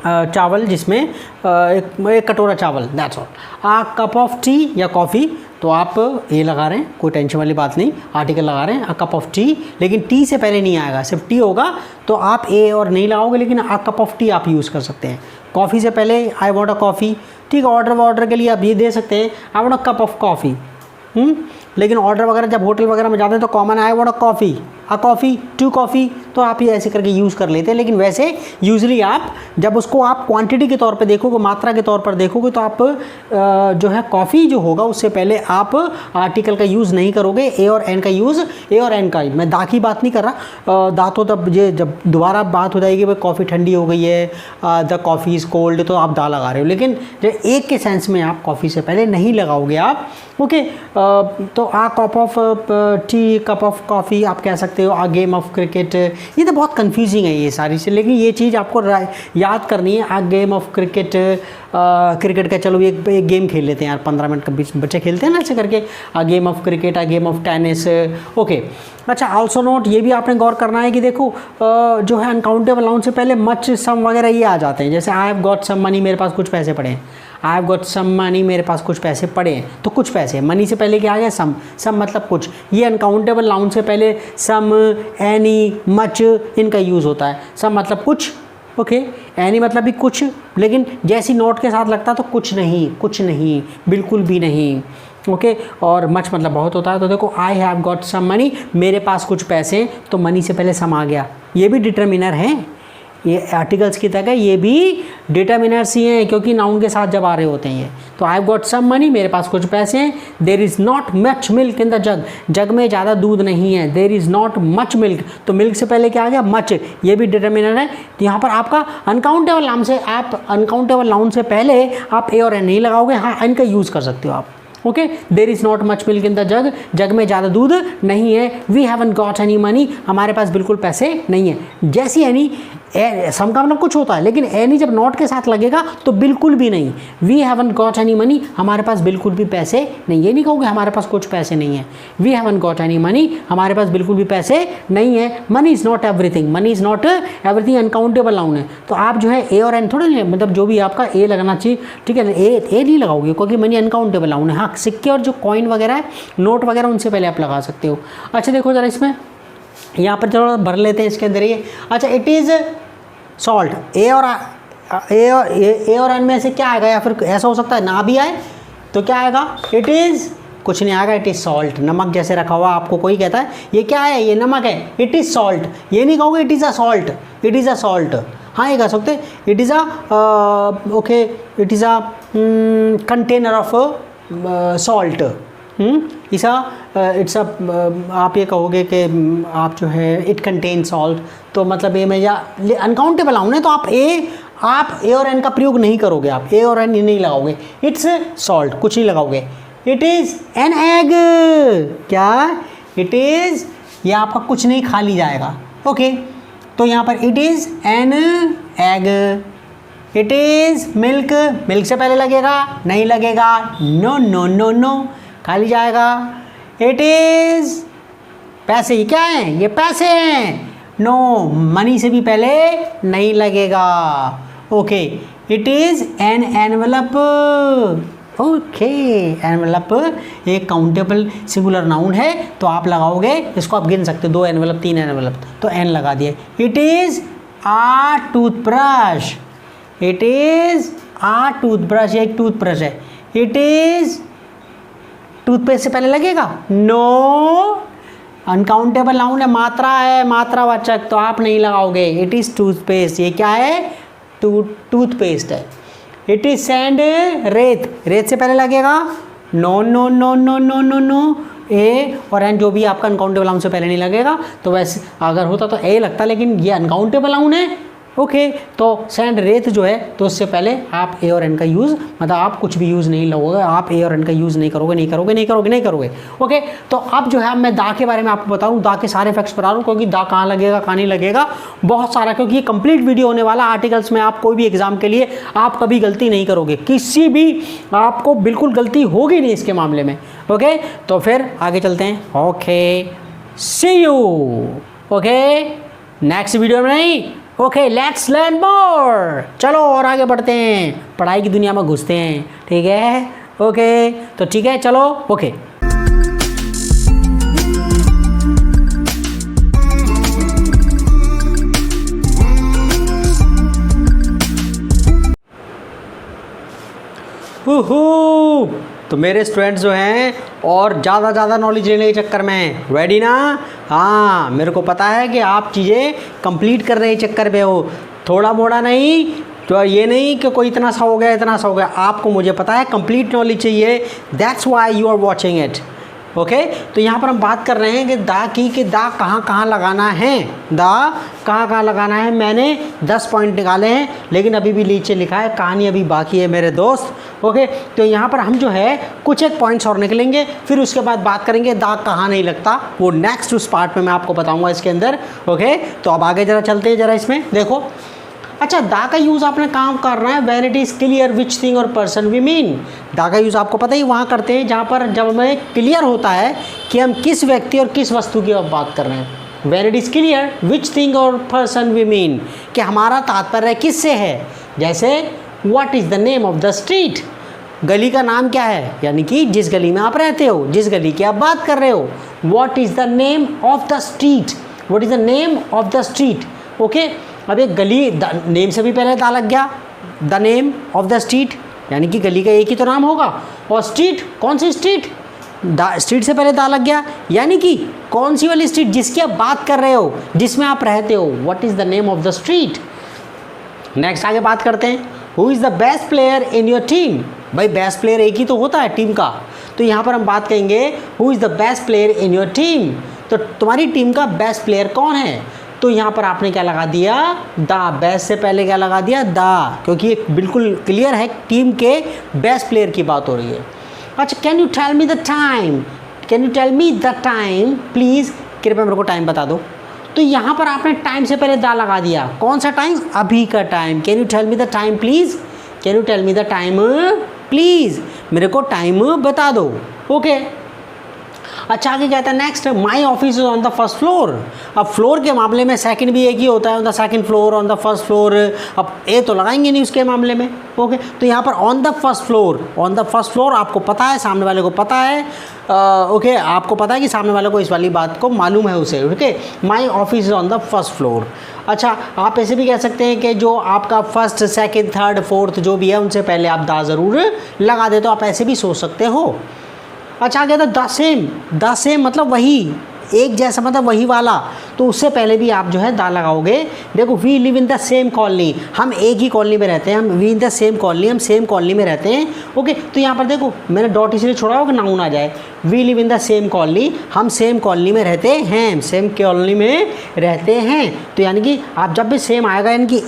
चावल जिसमें एक कटोरा चावल, that's all. A cup of tea या कॉफ़ी, तो आप ए लगा रहे हैं, कोई टेंशन वाली बात नहीं, आर्टिकल लगा रहे हैं, अ कप ऑफ टी, लेकिन टी से पहले नहीं आएगा, सिर्फ टी होगा तो आप ए और नहीं लगाओगे, लेकिन अ कप ऑफ टी आप यूज़ कर सकते हैं। कॉफ़ी से पहले आई वांट अ कॉफ़ी, ठीक है, ऑर्डर के लिए आप ये दे सकते हैं I want a cup of coffee, लेकिन ऑर्डर वगैरह जब होटल वगैरह में जाते हैं तो common I want a coffee, 2 coffee, तो आप ये ऐसे करके यूज़ कर लेते हैं। लेकिन वैसे यूजली आप जब उसको आप क्वांटिटी के तौर पे देखोगे, मात्रा के तौर पर देखोगे, तो आप जो है कॉफ़ी जो होगा उससे पहले आप आर्टिकल का यूज़ नहीं करोगे, ए और एन का यूज़, ए और एन का ही, मैं दा की बात नहीं कर रहा, दा तो तब ये जब दोबारा बात हो जाएगी भाई कॉफ़ी ठंडी हो गई है, द कॉफ़ी इज़ कोल्ड, तो आप दा लगा रहे हो, लेकिन जो एक के सेंस में आप कॉफ़ी से पहले नहीं लगाओगे आप, ओके। तो a cup of tea, cup of coffee आप कह सकते हो, आ गेम ऑफ क्रिकेट, ये तो बहुत कंफ्यूजिंग है ये सारी चीज़, लेकिन ये चीज़ आपको याद करनी है। आ गेम ऑफ क्रिकेट, क्रिकेट का चलो एक गेम खेल लेते हैं यार, 15 मिनट के बीच बच्चे खेलते हैं ना ऐसे करके, a game of cricket, a game of tennis, okay. अच्छा, ऑल्सो नोट, ये भी आपने गौर करना है कि देखो जो है अनकाउंटेबल नाउन से पहले मच, सम वगैरह ये आ जाते हैं, जैसे I have got some money, मेरे पास कुछ पैसे पड़े हैं, I have got some money, मेरे पास कुछ पैसे पड़े हैं, तो कुछ पैसे, मनी से पहले क्या आ गया, सम, सम मतलब कुछ, ये अनकाउंटेबल नाउन से पहले सम, एनी, मच इनका यूज़ होता है। सम मतलब कुछ, ओके, एनी मतलब भी कुछ, लेकिन जैसी नोट के साथ लगता है तो कुछ नहीं, बिल्कुल भी नहीं, ओके। और मच मतलब बहुत होता है, तो देखो I have got some money, मेरे पास कुछ पैसे, तो मनी से पहले सम आ गया, ये भी डिटर्मिनर है, ये आर्टिकल्स की तरह ये भी डिटर्मिनर्स ही हैं, क्योंकि नाउन के साथ जब आ रहे होते हैं ये। तो I have got some money, मेरे पास कुछ पैसे हैं, there is not much milk in the jug, jug में ज़्यादा दूध नहीं है, there is not much milk, तो मिल्क से पहले क्या आ गया, मच, ये भी डिटर्मिनर है। तो यहाँ पर आपका अनकाउंटेबल नाउन से, आप अनकाउंटेबल नाउन से पहले आप ए और एन नहीं लगाओगे, हाँ एन का यूज़ कर सकते हो आप, okay. There is not much milk in the jug, jug में ज़्यादा दूध नहीं है। We haven't got any money, हमारे पास बिल्कुल पैसे नहीं है। जैसी एनी, सम का मतलब कुछ होता है, लेकिन एनी जब नॉट के साथ लगेगा तो बिल्कुल भी नहीं। We haven't got any money, हमारे पास बिल्कुल भी पैसे नहीं, ये नहीं कहोगे हमारे पास कुछ पैसे नहीं है। We haven't got any money, हमारे पास बिल्कुल भी पैसे नहीं है। Money is not everything, money is not everything uncountable noun है। तो आप जो है ए और एन थोड़े, मतलब जो भी आपका ए लगना चाहिए, ठीक है, ए नहीं लगाओगे क्योंकि मनी अनकाउंटेबल नाउन है। हाँ, सिक्के और जो कॉइन वगैरह है, नोट वगैरह, उनसे पहले आप लगा सकते हो। अच्छा देखो ज़रा इसमें, यहाँ पर थोड़ा भर लेते हैं इसके अंदर ये। अच्छा, इट इज़ सॉल्ट, ए और एन में से क्या आएगा, या फिर ऐसा हो सकता है ना भी आए, तो क्या आएगा, इट इज़ कुछ नहीं आएगा, इट इज़ सॉल्ट। नमक जैसे रखा हुआ, आपको कोई कहता है ये क्या है, ये नमक है, इट इज़ सॉल्ट, ये नहीं कहोगे it is a salt, it is a salt, हाँ ये कह सकते, it is a okay, it is a container of salt, it's आप ये कहोगे कि आप जो है इट कंटेन सॉल्ट, तो मतलब ये मैं या अनकाउंटेबल नाउन है, तो आप ए और एन का प्रयोग नहीं करोगे, आप ए और एन नहीं लगाओगे। इट्स सॉल्ट, कुछ नहीं लगाओगे। इट इज़ एन एग, क्या, इट इज़, ये आपका कुछ नहीं खाली जाएगा, ओके। तो यहाँ पर it is an egg. It is milk, milk से पहले लगेगा, नहीं लगेगा, नो नो नो नो, खाली जाएगा। इट इज़ पैसे, ये क्या हैं, ये पैसे हैं, नो, मनी से भी पहले नहीं लगेगा, okay. It is an envelope, okay, envelope एक काउंटेबल सिंगुलर नाउन है, तो आप लगाओगे, इसको आप गिन सकते हो, 2 एनवेलप 3 एनवेलप, तो एन लगा दिए। It is a toothbrush, it is a toothbrush, एक टूथब्रश है। इट इज़ टूथपेस्ट से पहले लगेगा, नो, अनकाउंटेबल नाउन है, मात्रा है, मात्रावाचक, तो आप नहीं लगाओगे। इट इज़ टूथपेस्ट, ये क्या है, टूथपेस्ट है। इट इज़ सैंड, रेत, रेत से पहले लगेगा, no no no no no no no, a और एन जो भी आपका अनकाउंटेबल नाउन से पहले नहीं लगेगा, तो वैसे अगर होता तो ए लगता, लेकिन ये अनकाउंटेबल नाउन है। ओके, तो सैंड रेत जो है तो उससे पहले आप ए और एन का यूज़, मतलब आप कुछ भी यूज़ नहीं लगोगे, आप ए और एन का यूज़ नहीं करोगे, नहीं करोगे, नहीं करोगे, नहीं करोगे। ओके, तो अब जो है मैं दा के बारे में आपको बताऊँ, दा के सारे फैक्ट्स बता रहा हूँ, क्योंकि दा कहाँ लगेगा कहाँ नहीं लगेगा बहुत सारा, क्योंकि ये कंप्लीट वीडियो होने वाला। आर्टिकल्स में आप कोई भी एग्जाम के लिए आप कभी गलती नहीं करोगे, किसी भी आपको बिल्कुल गलती होगी नहीं इसके मामले में। ओके, तो फिर आगे चलते हैं। Okay, see you. Okay, next video में नहीं। Okay, let's learn more. चलो और आगे बढ़ते हैं, पढ़ाई की दुनिया में घुसते हैं, ठीक है। ओके, तो ठीक है, चलो। ओके, तो मेरे स्टूडेंट्स जो हैं और ज़्यादा नॉलेज लेने के चक्कर में रेडी ना? हाँ, मेरे को पता है कि आप चीज़ें कंप्लीट करने के चक्कर में हो, थोड़ा मोड़ा नहीं, तो ये नहीं कि कोई इतना सा हो गया इतना सा हो गया, आपको मुझे पता है कंप्लीट नॉलेज चाहिए, that's why you are watching it. Okay, तो यहाँ पर हम बात कर रहे हैं कि दा की, कि दा कहाँ कहाँ लगाना है, दा कहाँ कहाँ लगाना है। मैंने 10 पॉइंट निकाले हैं, लेकिन अभी भी नीचे लिखा है, कहानी अभी बाकी है मेरे दोस्त। ओके, तो यहाँ पर हम जो है कुछ एक पॉइंट्स और निकलेंगे, फिर उसके बाद बात करेंगे दा कहाँ नहीं लगता, वो नेक्स्ट उस पार्ट में मैं आपको बताऊँगा इसके अंदर। ओके, तो अब आगे ज़रा चलते हैं, ज़रा इसमें देखो। अच्छा, दा का यूज़ आपने काम करना है when it is clear which thing और पर्सन वी मीन। दा का यूज़ आपको पता ही वहाँ करते हैं जहाँ पर जब हमें क्लियर होता है कि हम किस व्यक्ति और किस वस्तु की अब बात कर रहे हैं। When it is clear which thing और पर्सन वी मीन, कि हमारा तात्पर्य किससे है। जैसे what is the name of the street, गली का नाम क्या है, यानी कि जिस गली में आप रहते हो, जिस गली की आप बात कर रहे हो। What is the name of the street, what is the name of the street. Okay, अब एक गली, नेम से भी पहले दा लग गया, the name of the street, यानी कि गली का एक ही तो नाम होगा, और स्ट्रीट, कौन सी स्ट्रीट, स्ट्रीट से पहले दा लग गया, यानी कि कौन सी वाली स्ट्रीट जिसकी आप बात कर रहे हो, जिसमें आप रहते हो। What is the name of the street. Next आगे बात करते हैं, who is the best player in your team. भाई बेस्ट प्लेयर एक ही तो होता है टीम का, तो यहाँ पर हम बात करेंगे who is the best player in your team, तो तुम्हारी टीम का बेस्ट प्लेयर कौन है। तो यहाँ पर आपने क्या लगा दिया, दा, बेस्ट से पहले क्या लगा दिया, दा, क्योंकि ये बिल्कुल क्लियर है टीम के बेस्ट प्लेयर की बात हो रही है। अच्छा, can you tell me the time, can you tell me the time please, कृपया मेरे को टाइम बता दो। तो यहाँ पर आपने टाइम से पहले दा लगा दिया, कौन सा टाइम, अभी का time. Can you tell me the time please, can you tell me the time please, मेरे को टाइम बता दो। ओके, अच्छा आगे कहता है next, my office is on the first floor. अब फ्लोर के मामले में सेकंड भी एक ही होता है, on the second floor, on the first floor, अब ए तो लगाएंगे नहीं उसके मामले में। ओके, तो यहाँ पर on the first floor, on the first floor आपको पता है, सामने वाले को पता है। ओके, आपको पता है कि सामने वाले को इस वाली बात को मालूम है उसे। Okay, my office is on the first floor. अच्छा, आप ऐसे भी कह सकते हैं कि जो आपका फर्स्ट, सेकंड, थर्ड, फोर्थ जो भी है उनसे पहले आप दा ज़रूर लगा दे, तो आप ऐसे भी सोच सकते हो। अच्छा आ गया था द सेम, द सेम मतलब वही, एक जैसा मतलब वही वाला, तो उससे पहले भी आप जो है दा लगाओगे। देखो, we live in the same colony, हम एक ही कॉलोनी में रहते हैं, हम we in the same colony, हम सेम कॉलोनी में रहते हैं। ओके, तो यहाँ पर देखो मैंने डॉट इसलिए छोड़ा हो कि नाउन आ जाए। We live in the same colony, हम सेम कॉलोनी में रहते हैं, सेम कॉलोनी में रहते हैं, तो यानी कि आप जब भी सेम आएगा, यानी कि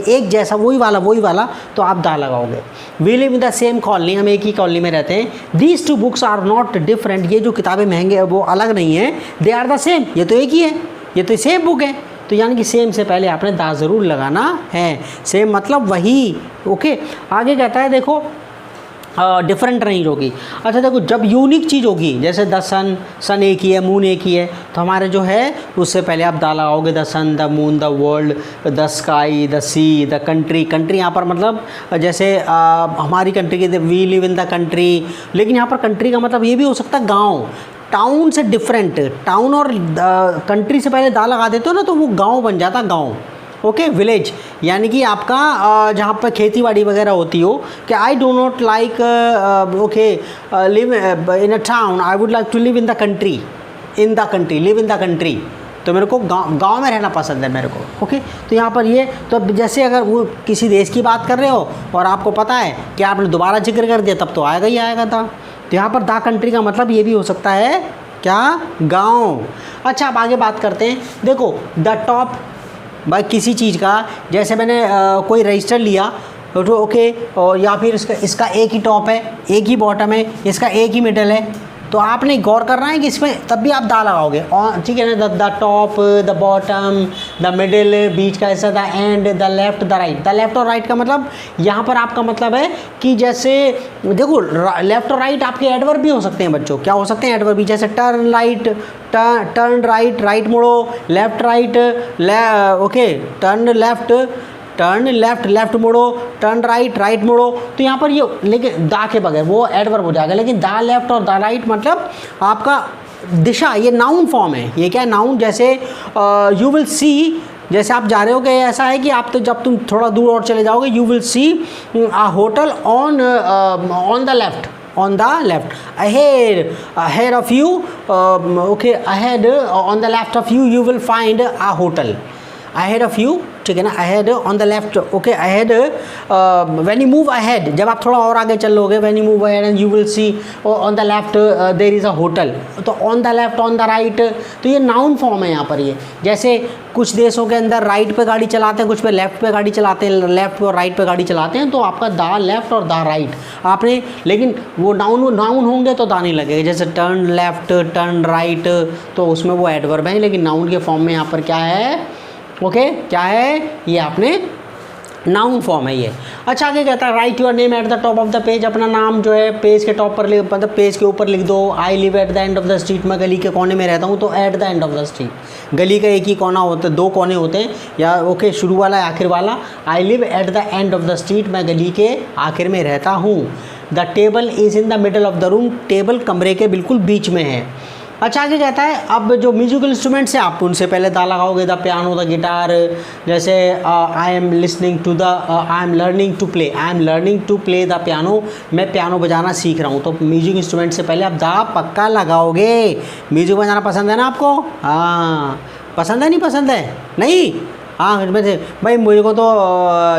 एक जैसा, वही वाला, तो आप दा लगाओगे। We live in the same colony, हम एक ही कॉलोनी में रहते हैं। These two books are not different, ये जो किताबें महंगे वो अलग नहीं है, दे आर द सेम, ये तो एक ही है, ये तो सेम बुक है, तो यानी कि सेम से पहले आपने दा ज़रूर लगाना है, सेम मतलब वही। ओके, आगे कहता है देखो डिफरेंट नहीं होगी। अच्छा देखो, जब यूनिक चीज़ होगी, जैसे द सन, सन एक ही है, मून एक ही है, तो हमारे जो है उससे पहले आप दा लगाओगे, the sun, the moon, the world, the sky, the sea, the country. Country यहाँ पर मतलब जैसे हमारी कंट्री की, we live in the country, लेकिन यहाँ पर कंट्री का मतलब ये भी हो सकता है गाँव, टाउन से डिफरेंट, टाउन और कंट्री से पहले दा लगा देते हो ना, तो वो गांव बन जाता, गांव। ओके, विलेज, यानी कि आपका जहाँ पर खेती बाड़ी वगैरह होती हो, कि I do not like okay live in a town, I would like to live in the country, live in the country, तो मेरे को गांव में रहना पसंद है मेरे को। ओके, तो यहाँ पर ये, तो जैसे अगर वो किसी देश की बात कर रहे हो और आपको पता है कि आपने दोबारा जिक्र कर दिया, तब तो आएगा ही आएगा था। तो यहाँ पर द कंट्री का मतलब ये भी हो सकता है क्या, गांव। अच्छा अब आगे बात करते हैं। देखो द टॉप भाई किसी चीज़ का, जैसे मैंने कोई रजिस्टर लिया तो ओके, और या फिर इसका एक ही टॉप है, एक ही बॉटम है, इसका एक ही मिडल है, तो आपने गौर करना है कि इसमें तब भी आप दा लगाओगे, और ठीक है ना, the top, the bottom, the middle, बीच का हिस्सा, the end, the left, the right. The left और राइट का मतलब यहाँ पर आपका मतलब है कि जैसे देखो लेफ्ट और राइट आपके एडवर्ब भी हो सकते हैं बच्चों। क्या हो सकते हैं? एडवर्ब भी। जैसे turn right, turn right, right मुड़ो, left right, okay, turn left, left मुड़ो, टर्न राइट, राइट मुड़ो। तो यहाँ पर ये लेकिन दा के बगैर वो एडवर्ब हो जाएगा, लेकिन दा लेफ्ट और दा राइट मतलब आपका दिशा, ये नाउन फॉर्म है। ये क्या है? नाउन। जैसे यू विल सी, जैसे आप जा रहे हो कि ऐसा है कि आप तो जब तुम थोड़ा दूर और चले जाओगे, you will C a hotel on the left, on the left, ahead of you, okay, ahead, on the left of you, you will find a hotel, ahead of you, ठीक है ना, ahead on the left, okay, ahead, when you move ahead, जब आप थोड़ा और आगे चलोगे, when you move ahead and you will see on the left there is a hotel. तो on the left, on the right, तो ये noun form है यहाँ पर। ये जैसे कुछ देशों के अंदर राइट पे गाड़ी चलाते हैं, कुछ पे लेफ्ट पे गाड़ी चलाते हैं, लेफ्ट पे और राइट पे गाड़ी चलाते हैं, तो आपका दा लेफ्ट और दा राइट आपने, लेकिन वो नाउन होंगे तो दा नहीं लगेगा। जैसे टर्न लेफ्ट, टर्न राइट, तो उसमें वो एडवर्ब है, लेकिन नाउन के फॉर्म में यहाँ पर क्या है, ओके, क्या है, ये आपने नाउन फॉर्म है ये। अच्छा आगे कहता है right your name at the top of the page, अपना नाम जो है पेज के टॉप पर मतलब पेज के ऊपर लिख दो। I live at the end of the street, मैं गली के कोने में रहता हूँ, तो at the end of the street, गली का एक ही कोना होता है, दो कोने होते हैं, या ओके शुरू वाला है आखिर वाला। I live at the end of the street, मैं गली के आखिर में रहता हूँ। The table is in the middle of the room, table कमरे के बिल्कुल बीच में है। अच्छा आगे कहता है अब जो म्यूजिकल इंस्ट्रूमेंट्स हैं आप उनसे पहले दा लगाओगे, द पियानो, द गिटार। जैसे I am learning to play the piano, मैं पियानो बजाना सीख रहा हूँ। तो म्यूजिक इंस्ट्रूमेंट से पहले आप दा पक्का लगाओगे। म्यूजिक बजाना पसंद है ना आपको? हाँ, पसंद है, नहीं पसंद है? नहीं, हाँ वैसे भाई मुझे को तो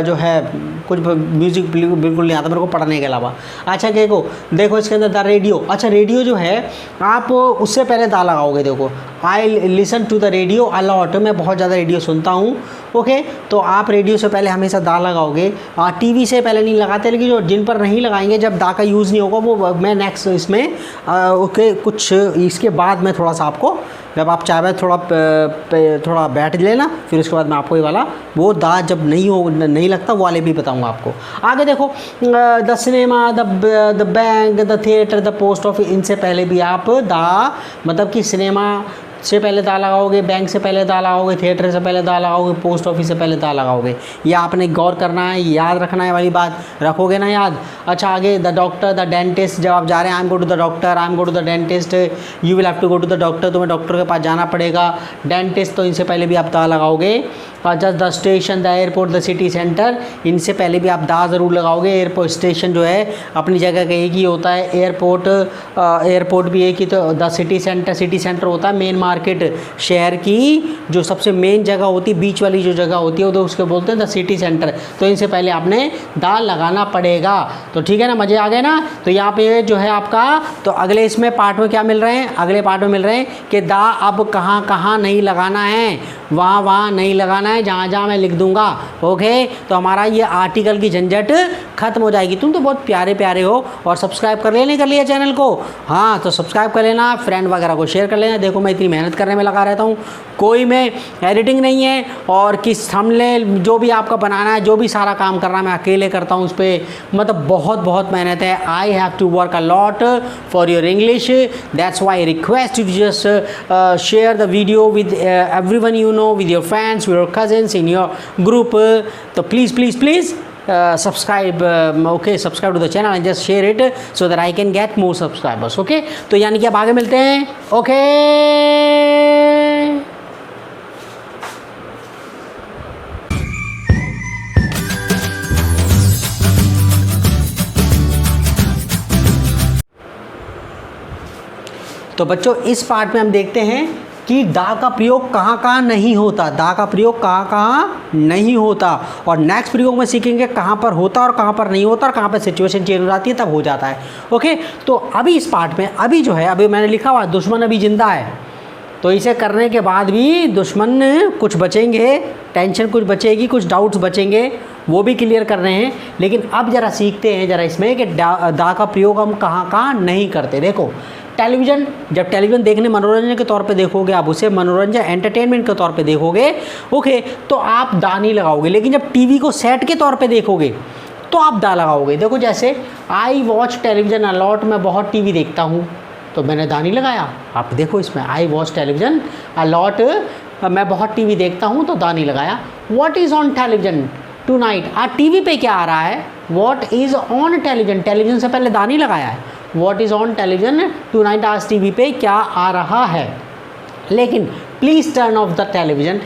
जो है कुछ म्यूज़िक बिल्कुल नहीं आता मेरे को पढ़ने के अलावा। अच्छा देखो इसके अंदर द रेडियो। अच्छा रेडियो जो है आप उससे पहले दा लगाओगे। देखो I listen to the radio a lot, मैं बहुत ज़्यादा रेडियो सुनता हूँ। ओके, तो आप रेडियो से पहले हमेशा दा लगाओगे। टीवी से पहले नहीं लगाते, लेकिन जो जिन पर नहीं लगाएंगे, जब दा का यूज़ नहीं होगा, वो मैं नेक्स्ट इसमें ओके कुछ इसके बाद में थोड़ा सा आपको, जब आप चाहे थोड़ा बैठ लेना, फिर उसके बाद मैं आपको ये वाला वो दा जब नहीं लगता वो वाले भी बताऊंगा आपको। आगे देखो the cinema, the bank, the theatre, the post office, इनसे पहले भी आप दा मतलब कि सिनेमा से पहले दा लगाओगे, बैंक से पहले दा लगाओगे, थिएटर से पहले दा लगाओगे, पोस्ट ऑफिस से पहले दा लगाओगे। ये आपने गौर करना है, याद रखना है वाली बात, रखोगे ना याद। अच्छा आगे द डॉक्टर, द डेंटिस्ट, जब आप जा रहे हैं I am go to the doctor, I am go to the dentist, you will have to go to the doctor, तुम्हें डॉक्टर के पास जाना पड़ेगा। डेंटिस्ट, तो इनसे पहले भी आप दा लगाओगे। Just the station, the airport, the city centre, इनसे पहले भी आप दा ज़रूर लगाओगे। एयरपोर्ट स्टेशन जो है अपनी जगह का एक ही होता है, एयरपोर्ट भी एक ही। तो द सिटी सेंटर होता है मेन मार्केट, शहर की जो सबसे मेन जगह होती है, बीच वाली जो जगह होती है वो तो उसके बोलते हैं द सिटी सेंटर। तो इनसे पहले आपने दा लगाना पड़ेगा। तो ठीक है ना, मज़े आ गए ना। तो यहाँ पे जो है आपका, तो अगले इसमें पार्ट में क्या मिल रहे हैं, अगले पार्ट में मिल रहे हैं कि दा अब कहाँ कहाँ नहीं लगाना है, वहाँ नहीं लगाना है, जहाँ मैं लिख दूंगा। ओके, तो हमारा ये आर्टिकल की झंझट खत्म हो जाएगी। तुम तो बहुत प्यारे प्यारे हो। और सब्सक्राइब कर लेने कर लिया चैनल को? हाँ, तो सब्सक्राइब कर लेना, फ्रेंड वगैरह को शेयर कर लेना। देखो मैं इतनी मेहनत करने में लगा रहता हूँ, कोई मैं एडिटिंग नहीं है, और किस थंबनेल जो भी आपका बनाना है, जो भी सारा काम करना है मैं अकेले करता हूँ उस पर, मतलब बहुत मेहनत है। I have to work a lot for your English, that's why I request you just share the video with everyone you know, with your friends, with your cousins, in your group. So please subscribe, subscribe to the channel and just share it so that I can get more subscribers. Okay, तो यानी कि अब आगे मिलते हैं। Okay, तो बच्चों इस पार्ट में हम देखते हैं कि दा का प्रयोग कहाँ कहाँ नहीं होता, दा का प्रयोग कहाँ कहाँ नहीं होता, और नेक्स्ट प्रयोग में सीखेंगे कहाँ पर होता और कहाँ पर नहीं होता और कहाँ पर सिचुएशन चेंज हो जाती है तब हो जाता है। ओके, तो अभी इस पार्ट में अभी जो है, अभी मैंने लिखा हुआ दुश्मन अभी जिंदा है, तो इसे करने के बाद भी दुश्मन कुछ बचेंगे, टेंशन कुछ बचेगी, कुछ डाउट्स बचेंगे, वो भी क्लियर कर रहे हैं। लेकिन अब ज़रा सीखते हैं ज़रा इसमें कि दा का प्रयोग हम कहाँ कहाँ नहीं करते। देखो टेलीविज़न, जब टेलीविज़न देखने मनोरंजन के तौर पे देखोगे, आप उसे मनोरंजन एंटरटेनमेंट के तौर पे देखोगे, ओके, तो आप दा नहीं लगाओगे। लेकिन जब टीवी को सेट के तौर पे देखोगे तो आप दा लगाओगे। देखो जैसे आई वॉच टेलीविज़न अलॉट, मैं बहुत टीवी देखता हूँ, तो मैंने दा नहीं लगाया। आप देखो इसमें आई वॉच टेलीविज़न अलॉट, मैं बहुत टीवी देखता हूँ तो दा नहीं लगाया। What is on television tonight, आज टीवी पे क्या आ रहा है, what is on television, television से पहले दा नहीं लगाया है। What is on television tonight, आज टीवी पे क्या आ रहा है। लेकिन please turn off the television,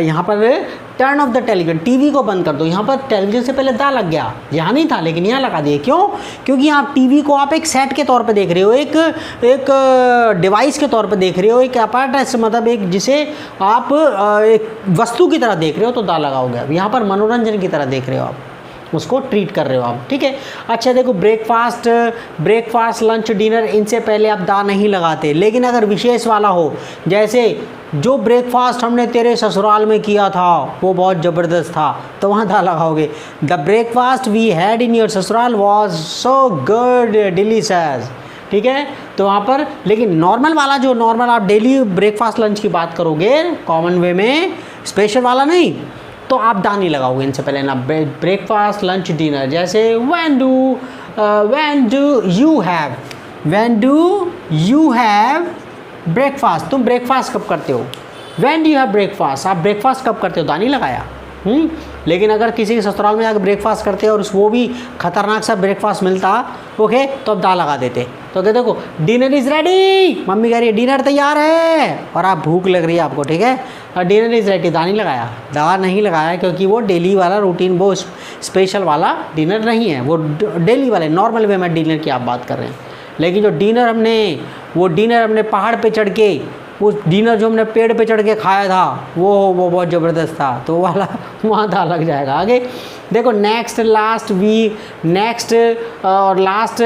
यहाँ पर turn off the television, TV को बंद कर दो। यहाँ पर टेलीविज़न से पहले दा लग गया, यहाँ नहीं था लेकिन यहाँ लगा दिए। क्यों? क्योंकि यहाँ टीवी को आप एक सेट के तौर पे देख रहे हो, एक डिवाइस के तौर पे देख रहे हो, एक अपार्टमेंट, मतलब एक जिसे आप एक वस्तु की तरह देख रहे हो, तो दा लगाओगे। अब यहाँ पर मनोरंजन की तरह देख रहे हो, आप उसको ट्रीट कर रहे हो आप, ठीक है। अच्छा देखो ब्रेकफास्ट लंच डिनर, इनसे पहले आप दा नहीं लगाते। लेकिन अगर विशेष वाला हो, जैसे जो ब्रेकफास्ट हमने तेरे ससुराल में किया था वो बहुत ज़बरदस्त था, तो वहाँ दा लगाओगे। The breakfast we had in your sasural was so good delicious, ठीक है, तो वहाँ पर। लेकिन नॉर्मल वाला, जो नॉर्मल आप डेली ब्रेकफास्ट लंच की बात करोगे कॉमन वे में, स्पेशल वाला नहीं, तो आप दा नहीं लगाओगे इनसे पहले ना। ब्रेकफास्ट लंच डिनर, जैसे when do you have breakfast, तुम ब्रेकफास्ट कब करते हो। When do you have breakfast, आप ब्रेकफास्ट कब करते हो, दा नहीं लगाया। लेकिन अगर किसी के ससुराल में जाकर ब्रेकफास्ट करते हैं और वो भी खतरनाक सा ब्रेकफास्ट मिलता, ओके, तो अब दा लगा देते। तो कहते देखो डिनर इज़ रेडी, मम्मी कह रही है डिनर तैयार है, और आप भूख लग रही है आपको, ठीक है, और डिनर इज़ रेडी, दा नहीं लगाया। दा नहीं लगाया क्योंकि वो डेली वाला रूटीन, वो स्पेशल वाला डिनर नहीं है, वो डेली वाले नॉर्मल वे में डिनर की आप बात कर रहे हैं। लेकिन जो डिनर हमने पहाड़ पे चढ़ के, वो डिनर जो हमने पेड़ पे चढ़ के खाया था, वो बहुत ज़बरदस्त था, तो वाला वहाँ दा लग जाएगा। आगे देखो नेक्स्ट और लास्ट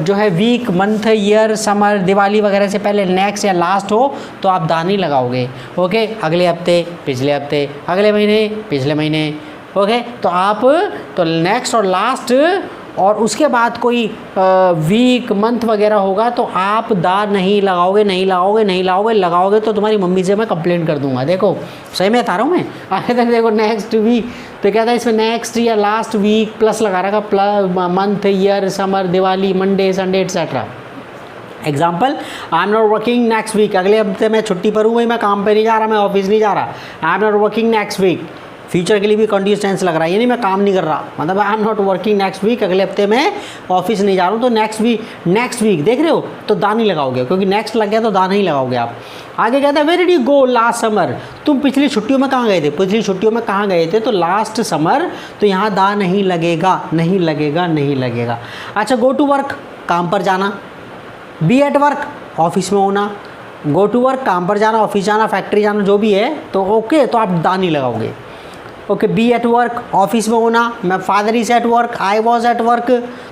जो है week, month, year, summer, Diwali वगैरह से पहले नेक्स्ट या लास्ट हो तो आप दा नहीं लगाओगे। ओके, अगले हफ्ते, पिछले हफ्ते, अगले महीने, पिछले महीने, ओके, तो आप तो नेक्स्ट और लास्ट और उसके बाद कोई वीक, मंथ वगैरह होगा तो आप दा नहीं लगाओगे। लगाओगे तो तुम्हारी मम्मी से मैं कंप्लेंट कर दूंगा। देखो सही में बता रहा हूँ मैं। आगे तक देखो नेक्स्ट वीक, तो कहता है इसमें नेक्स्ट या लास्ट वीक प्लस लगा रखा, month, year, summer, Diwali, Monday, Sunday etcetera. Example, I am not working next week, अगले हफ्ते मैं छुट्टी पर हूँ भाई, मैं काम पे नहीं जा रहा, मैं ऑफिस नहीं जा रहा। I am not working next week, future के लिए भी कंटिन्यूस टेंस लग रहा है, यानी मैं काम नहीं कर रहा, मतलब I am not working next week, अगले हफ्ते मैं ऑफिस नहीं जा रहा हूँ। तो नेक्स्ट वीक देख रहे हो, तो दा नहीं लगाओगे, क्योंकि नेक्स्ट लग गया तो दा नहीं लगाओगे आप। आगे कहता है where did you go last summer, तुम पिछली छुट्टियों में कहाँ गए थे, पिछली छुट्टियों में कहाँ गए थे, तो लास्ट समर, तो यहाँ दा नहीं लगेगा। अच्छा गो टू वर्क, काम पर जाना, बी एट वर्क, ऑफिस में होना, गो टू वर्क, काम पर जाना, ऑफिस जाना, फैक्ट्री जाना, जो भी है, तो ओके, तो आप दा नहीं लगाओगे। Okay, be at work, office में होना, मैं father is at work, I was at work,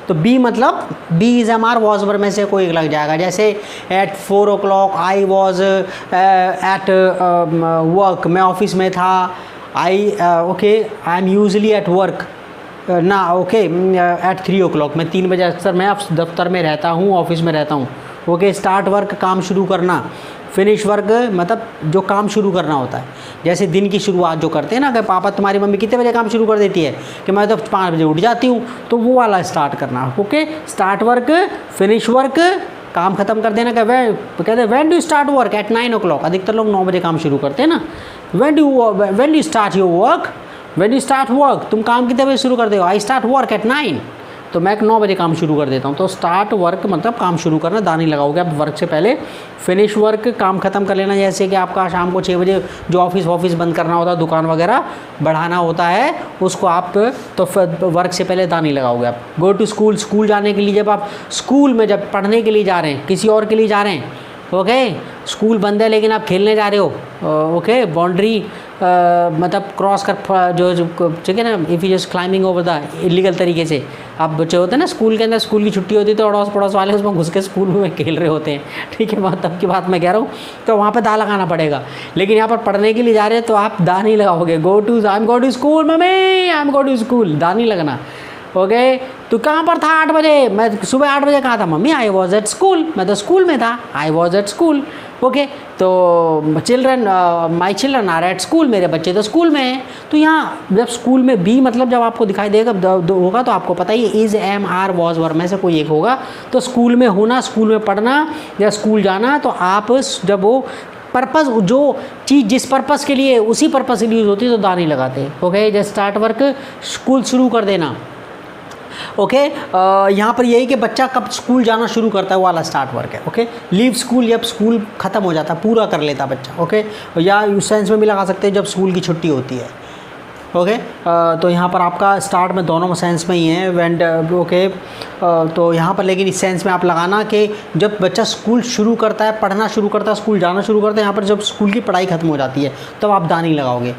तो बी मतलब be is am are, was were में से कोई लग जाएगा। जैसे at 4 o'clock I was at work, मैं ऑफिस में था, I am usually at work ना, ओके, एट 3 o'clock, मैं 3 बजे अक्सर मैं दफ्तर में रहता हूँ, ऑफिस में रहता हूँ। ओके, स्टार्ट वर्क, काम शुरू करना, फिनिश वर्क मतलब जो काम शुरू करना होता है, जैसे दिन की शुरुआत जो करते हैं ना, कि पापा तुम्हारी मम्मी कितने बजे काम शुरू कर देती है, कि मैं तो 5 बजे उठ जाती हूँ, तो वो वाला स्टार्ट करना। Okay, start work, finish work, काम खत्म कर देना। कहते हैं when do start work, at 9 o'clock, अधिकतर लोग 9 बजे काम शुरू करते हैं ना। When do start your work, when you start work, तुम काम कितने बजे शुरू करते हो, आई स्टार्ट वर्क एट 9, तो मैं 9 बजे काम शुरू कर देता हूँ। तो स्टार्ट वर्क मतलब काम शुरू करना, दा नहीं लगाओगे आप वर्क से पहले। फिनिश वर्क, काम ख़त्म कर लेना, जैसे कि आपका शाम को 6 बजे जो ऑफिस बंद करना होता है, दुकान वगैरह बढ़ाना होता है, उसको आप तो वर्क से पहले दा नहीं लगाओगे आप। गो टू स्कूल, स्कूल जाने के लिए, जब आप स्कूल में जब पढ़ने के लिए जा रहे हैं, किसी और के लिए जा रहे हैं, ओके, स्कूल बंद है लेकिन आप खेलने जा रहे हो, ओके, बाउंड्री मतलब क्रॉस कर जो ठीक है ना, if you just climbing over the illegal तरीके से। आप बच्चे होते हैं ना स्कूल के अंदर, स्कूल की छुट्टी होती है तो अड़ोस पड़ोस वाले उसमें घुस के स्कूल में खेल रहे होते हैं, ठीक है, बहुत तब की बात मैं कह रहा हूँ, तो वहाँ पे दा लगाना पड़ेगा। लेकिन यहाँ पर पढ़ने के लिए जा रहे हैं तो आप दा नहीं लगाओगे। I am go to school mummy, I am go to school, the नहीं लगना। ओके, तू कहाँ पर था 8 बजे? मैं सुबह 8 बजे कहाँ था? Mummy I was at school, मैं तो स्कूल में था, I was at school. Okay, तो children, my children are at school, मेरे बच्चे तो स्कूल में हैं। तो यहाँ जब स्कूल में बी मतलब जब आपको दिखाई देगा होगा तो आपको पता ही is, am, are, was, were में से कोई एक होगा। तो स्कूल में होना, स्कूल में पढ़ना या स्कूल जाना, तो आप जब वो पर्पज़, जो चीज़ जिस पर्पज़ के लिए, उसी पर्पज़ के लिए यूज़ होती है तो दा नहीं लगाते। Okay, just start work, school शुरू कर देना। ओके, यहाँ पर यही कि बच्चा कब स्कूल जाना शुरू करता है वो वाला स्टार्ट वर्क है। ओके, लीव स्कूल, जब स्कूल ख़त्म हो जाता है, पूरा कर लेता बच्चा। ओके, या उस सेंस में भी लगा सकते हैं जब स्कूल की छुट्टी होती है। ओके, तो यहाँ पर आपका स्टार्ट में दोनों सेंस में ही है वेंड। ओके, तो यहाँ पर लेकिन इस सेंस में आप लगाना कि जब बच्चा स्कूल शुरू करता है, पढ़ना शुरू करता है, स्कूल जाना शुरू करता है, यहाँ पर जब स्कूल की पढ़ाई ख़त्म हो जाती है तब आप दा नहीं लगाओगे।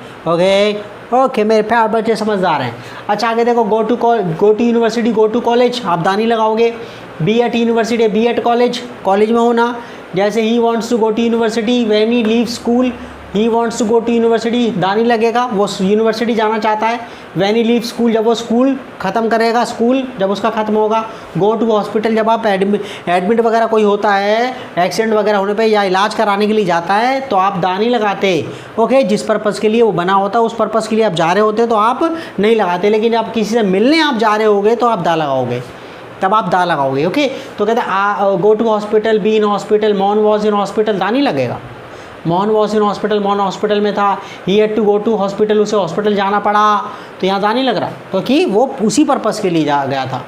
ओके, मेरे प्यार बच्चे समझदार हैं। अच्छा, आगे देखो, go to university, go to college, आप दा नहीं लगाओगे। Be at university, be at college, college में होना। जैसे he wants to go to university, when he leave school, he wants to go to university, the नहीं लगेगा, वो university जाना चाहता है। व्हेन ही लीव स्कूल, जब वो स्कूल ख़त्म करेगा, स्कूल जब उसका ख़त्म होगा। गो टू हॉस्पिटल, जब आप एडमिट वगैरह कोई होता है, एक्सीडेंट वगैरह होने पे या इलाज कराने के लिए जाता है तो आप दा नहीं लगाते। ओके, जिस पर्पज़ के लिए वो बना होता है उस पर्पज़ के लिए आप जा रहे होते तो आप नहीं लगाते। लेकिन आप किसी से मिलने आप जा रहे होगे तो आप दा लगाओगे, तब आप दा लगाओगे। ओके, तो कहते हैं go to hospital, be in hospital, मॉन वॉज इन हॉस्पिटल, दा नहीं लगेगा। मॉन वॉज इन हॉस्पिटल, मॉन हॉस्पिटल में था। He had to go to hospital, उसे हॉस्पिटल जाना पड़ा, तो यहाँ दा नहीं लग रहा क्योंकि वो उसी पर्पज़ के लिए जा गया था।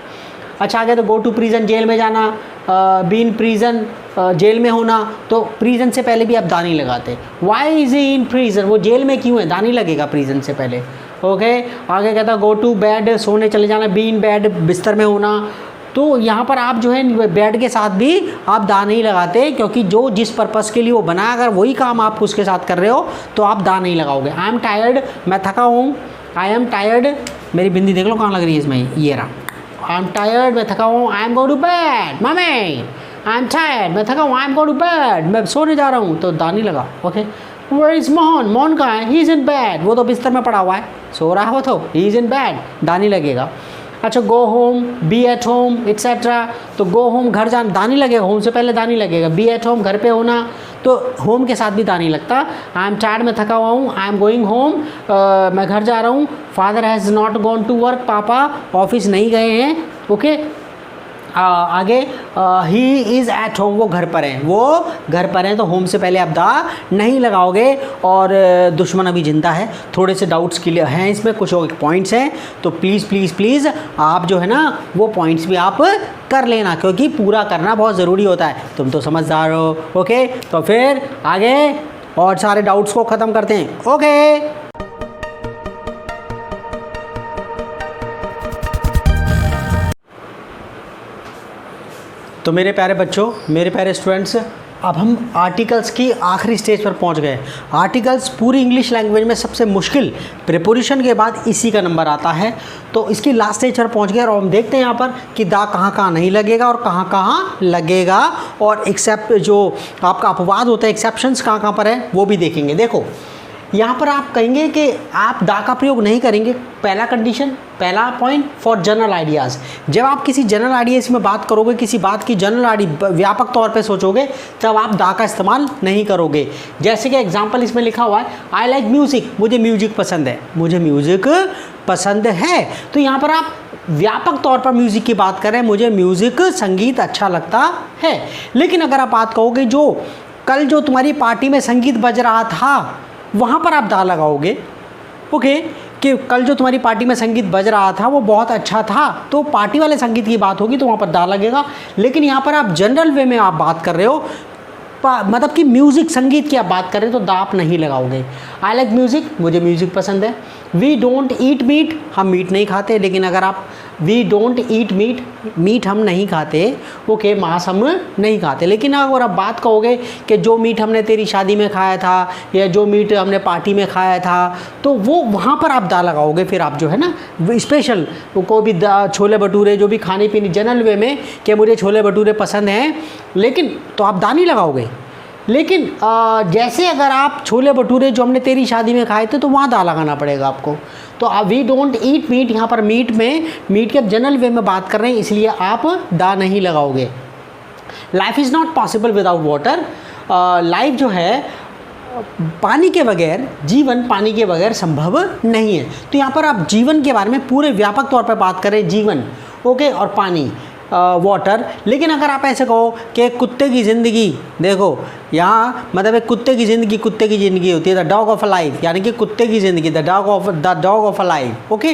अच्छा, आगे तो गो टू प्रिजन, जेल में जाना, बी इन प्रिजन, जेल में होना, तो प्रिजन से पहले भी आप दा नहीं लगाते। Why is he in prison, वो जेल में क्यों है, दा नहीं लगेगा प्रिजन से पहले। ओके, आगे कहता गो टू बेड, सोने चले जाना, बी इन बेड, बिस्तर में होना, तो यहाँ पर आप जो है बेड के साथ भी आप दा नहीं लगाते क्योंकि जो जिस पर्पज़ के लिए वो बना, अगर वही काम आप उसके साथ कर रहे हो तो आप दा नहीं लगाओगे। आई एम टायर्ड, मैं थका हूँ, आई एम टायर्ड, मेरी बिंदी देख लो कहाँ लग रही है इसमें, ये रहा, आई एम टायर्ड, मैं थका हूँ। I am go to bed mummy, I am tired, मैं थका हूँ, I am go to bed, मैं सोने जा रहा हूँ, तो दा नहीं लगा। Okay, where is Mohan, Mohan कहाँ है, ही इज़ इन बेड, वो तो बिस्तर में पड़ा हुआ है, सो रहा हो, तो ही इज़ इन बेड, दा नहीं लगेगा। अच्छा, go home, be at home etcetera, तो गो होम घर जाना, दा नहीं लगेगा, होम से पहले दा नहीं लगेगा। बी एट होम घर पे होना, तो होम के साथ भी दा नहीं लगता। आई एम टायर्ड, मैं थका हुआ हूँ, आई एम गोइंग होम, मैं घर जा रहा हूँ। Father has not gone to work, पापा ऑफिस नहीं गए हैं। ओके, आगे ही इज़ एट होम, वो घर पर हैं, वो घर पर हैं, तो होम से पहले आप दा नहीं लगाओगे। और दुश्मन अभी जिंदा है, थोड़े से डाउट्स क्लियर हैं इसमें, कुछ पॉइंट्स हैं, तो प्लीज़ प्लीज़ प्लीज़ आप जो है ना वो पॉइंट्स भी आप कर लेना क्योंकि पूरा करना बहुत ज़रूरी होता है, तुम तो समझदार हो। ओके, तो फिर आगे और सारे डाउट्स को ख़त्म करते हैं। ओके, तो मेरे प्यारे बच्चों, मेरे प्यारे स्टूडेंट्स, अब हम आर्टिकल्स की आखिरी स्टेज पर पहुंच गए। आर्टिकल्स पूरी इंग्लिश लैंग्वेज में सबसे मुश्किल, प्रीपोजिशन के बाद इसी का नंबर आता है, तो इसकी लास्ट स्टेज पर पहुंच गए और हम देखते हैं यहाँ पर कि दा कहाँ कहाँ नहीं लगेगा और कहाँ कहाँ लगेगा, और एक्सेप्ट जो आपका अपवाद होता है, एक्सेप्शंस कहाँ कहाँ पर है वो भी देखेंगे। देखो, यहाँ पर आप कहेंगे कि आप दा का प्रयोग नहीं करेंगे, पहला कंडीशन, पहला पॉइंट, फॉर जनरल आइडियाज़। जब आप किसी जनरल आइडियाज़ में बात करोगे, किसी बात की जनरल आइडिया व्यापक तौर पे सोचोगे, तब आप दा का इस्तेमाल नहीं करोगे। जैसे कि एग्जांपल इसमें लिखा हुआ है, आई लाइक म्यूज़िक, मुझे म्यूज़िक पसंद है, मुझे म्यूज़िक पसंद है, तो यहाँ पर आप व्यापक तौर पर म्यूज़िक की बात करें, मुझे म्यूज़िक संगीत अच्छा लगता है। लेकिन अगर आप बात कहोगे जो कल जो तुम्हारी पार्टी में संगीत बज रहा था, वहाँ पर आप दा लगाओगे। ओके, कि कल जो तुम्हारी पार्टी में संगीत बज रहा था वो बहुत अच्छा था, तो पार्टी वाले संगीत की बात होगी तो वहाँ पर दा लगेगा। लेकिन यहाँ पर आप जनरल वे में आप बात कर रहे हो, मतलब कि म्यूज़िक, संगीत की आप बात करें तो दा आप नहीं लगाओगे। आई लाइक म्यूज़िक, मुझे म्यूज़िक पसंद है। वी डोंट ईट मीट, हम मीट नहीं खाते। लेकिन अगर आप we don't eat meat, meat हम नहीं खाते, ओके, मांस हम नहीं खाते। लेकिन अगर आप बात कहोगे कि जो मीट हमने तेरी शादी में खाया था या जो मीट हमने पार्टी में खाया था, तो वो वहाँ पर आप दा लगाओगे। फिर आप जो है ना स्पेशल कोई भी छोले भटूरे, जो भी खाने पीने जनरल वे में कि मुझे छोले भटूरे पसंद हैं, लेकिन तो आप दा नहीं लगाओगे। लेकिन जैसे अगर आप छोले भटूरे जो हमने तेरी शादी में खाए थे, तो वहाँ दा लगाना पड़ेगा आपको। तो वी डोंट ईट मीट, यहाँ पर मीट में, मीट के जनरल वे में बात कर रहे हैं, इसलिए आप दा नहीं लगाओगे। Life is not possible without water, life जो है पानी के बगैर, जीवन पानी के बगैर संभव नहीं है। तो यहाँ पर आप जीवन के बारे में पूरे व्यापक तौर पर बात करें, जीवन, ओके, और पानी, वाटर। लेकिन अगर आप ऐसे कहो कि कुत्ते की ज़िंदगी, देखो यहाँ मतलब एक कुत्ते की ज़िंदगी, कुत्ते की ज़िंदगी होती है the dog of a life, यानी कि कुत्ते की ज़िंदगी, the dog of a life, okay,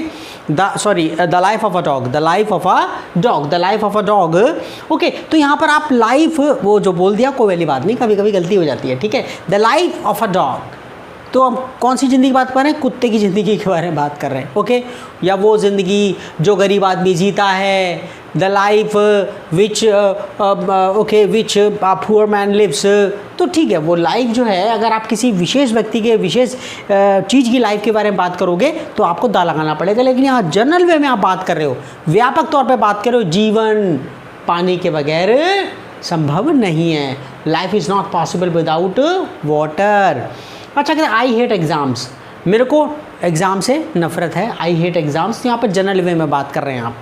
the life of a dog, the life of a dog, the life of a dog, okay. तो यहाँ पर आप लाइफ, वो जो बोल दिया कोई वाली बात नहीं, कभी कभी गलती हो जाती है, ठीक है। The life of a dog, तो हम कौन सी ज़िंदगी की बात कर रहे हैं? कुत्ते की ज़िंदगी के बारे में बात कर रहे हैं, ओके। या वो ज़िंदगी जो गरीब आदमी जीता है, the life which, okay, which poor man lives, तो ठीक है, वो लाइफ जो है, अगर आप किसी विशेष व्यक्ति के विशेष चीज़ की लाइफ के बारे में बात करोगे तो आपको दा लगाना पड़ेगा। लेकिन यहाँ जनरल वे में आप बात कर रहे हो, व्यापक तौर पे बात कर रहे हो, जीवन पानी के बगैर संभव नहीं है। Life is not possible without water. अच्छा, कहते हैं आई हेट एग्ज़ाम्स, मेरे को एग्ज़ाम से नफ़रत है, आई हेट एग्ज़ाम्स। तो यहाँ पर जनरल वे में बात कर रहे हैं आप।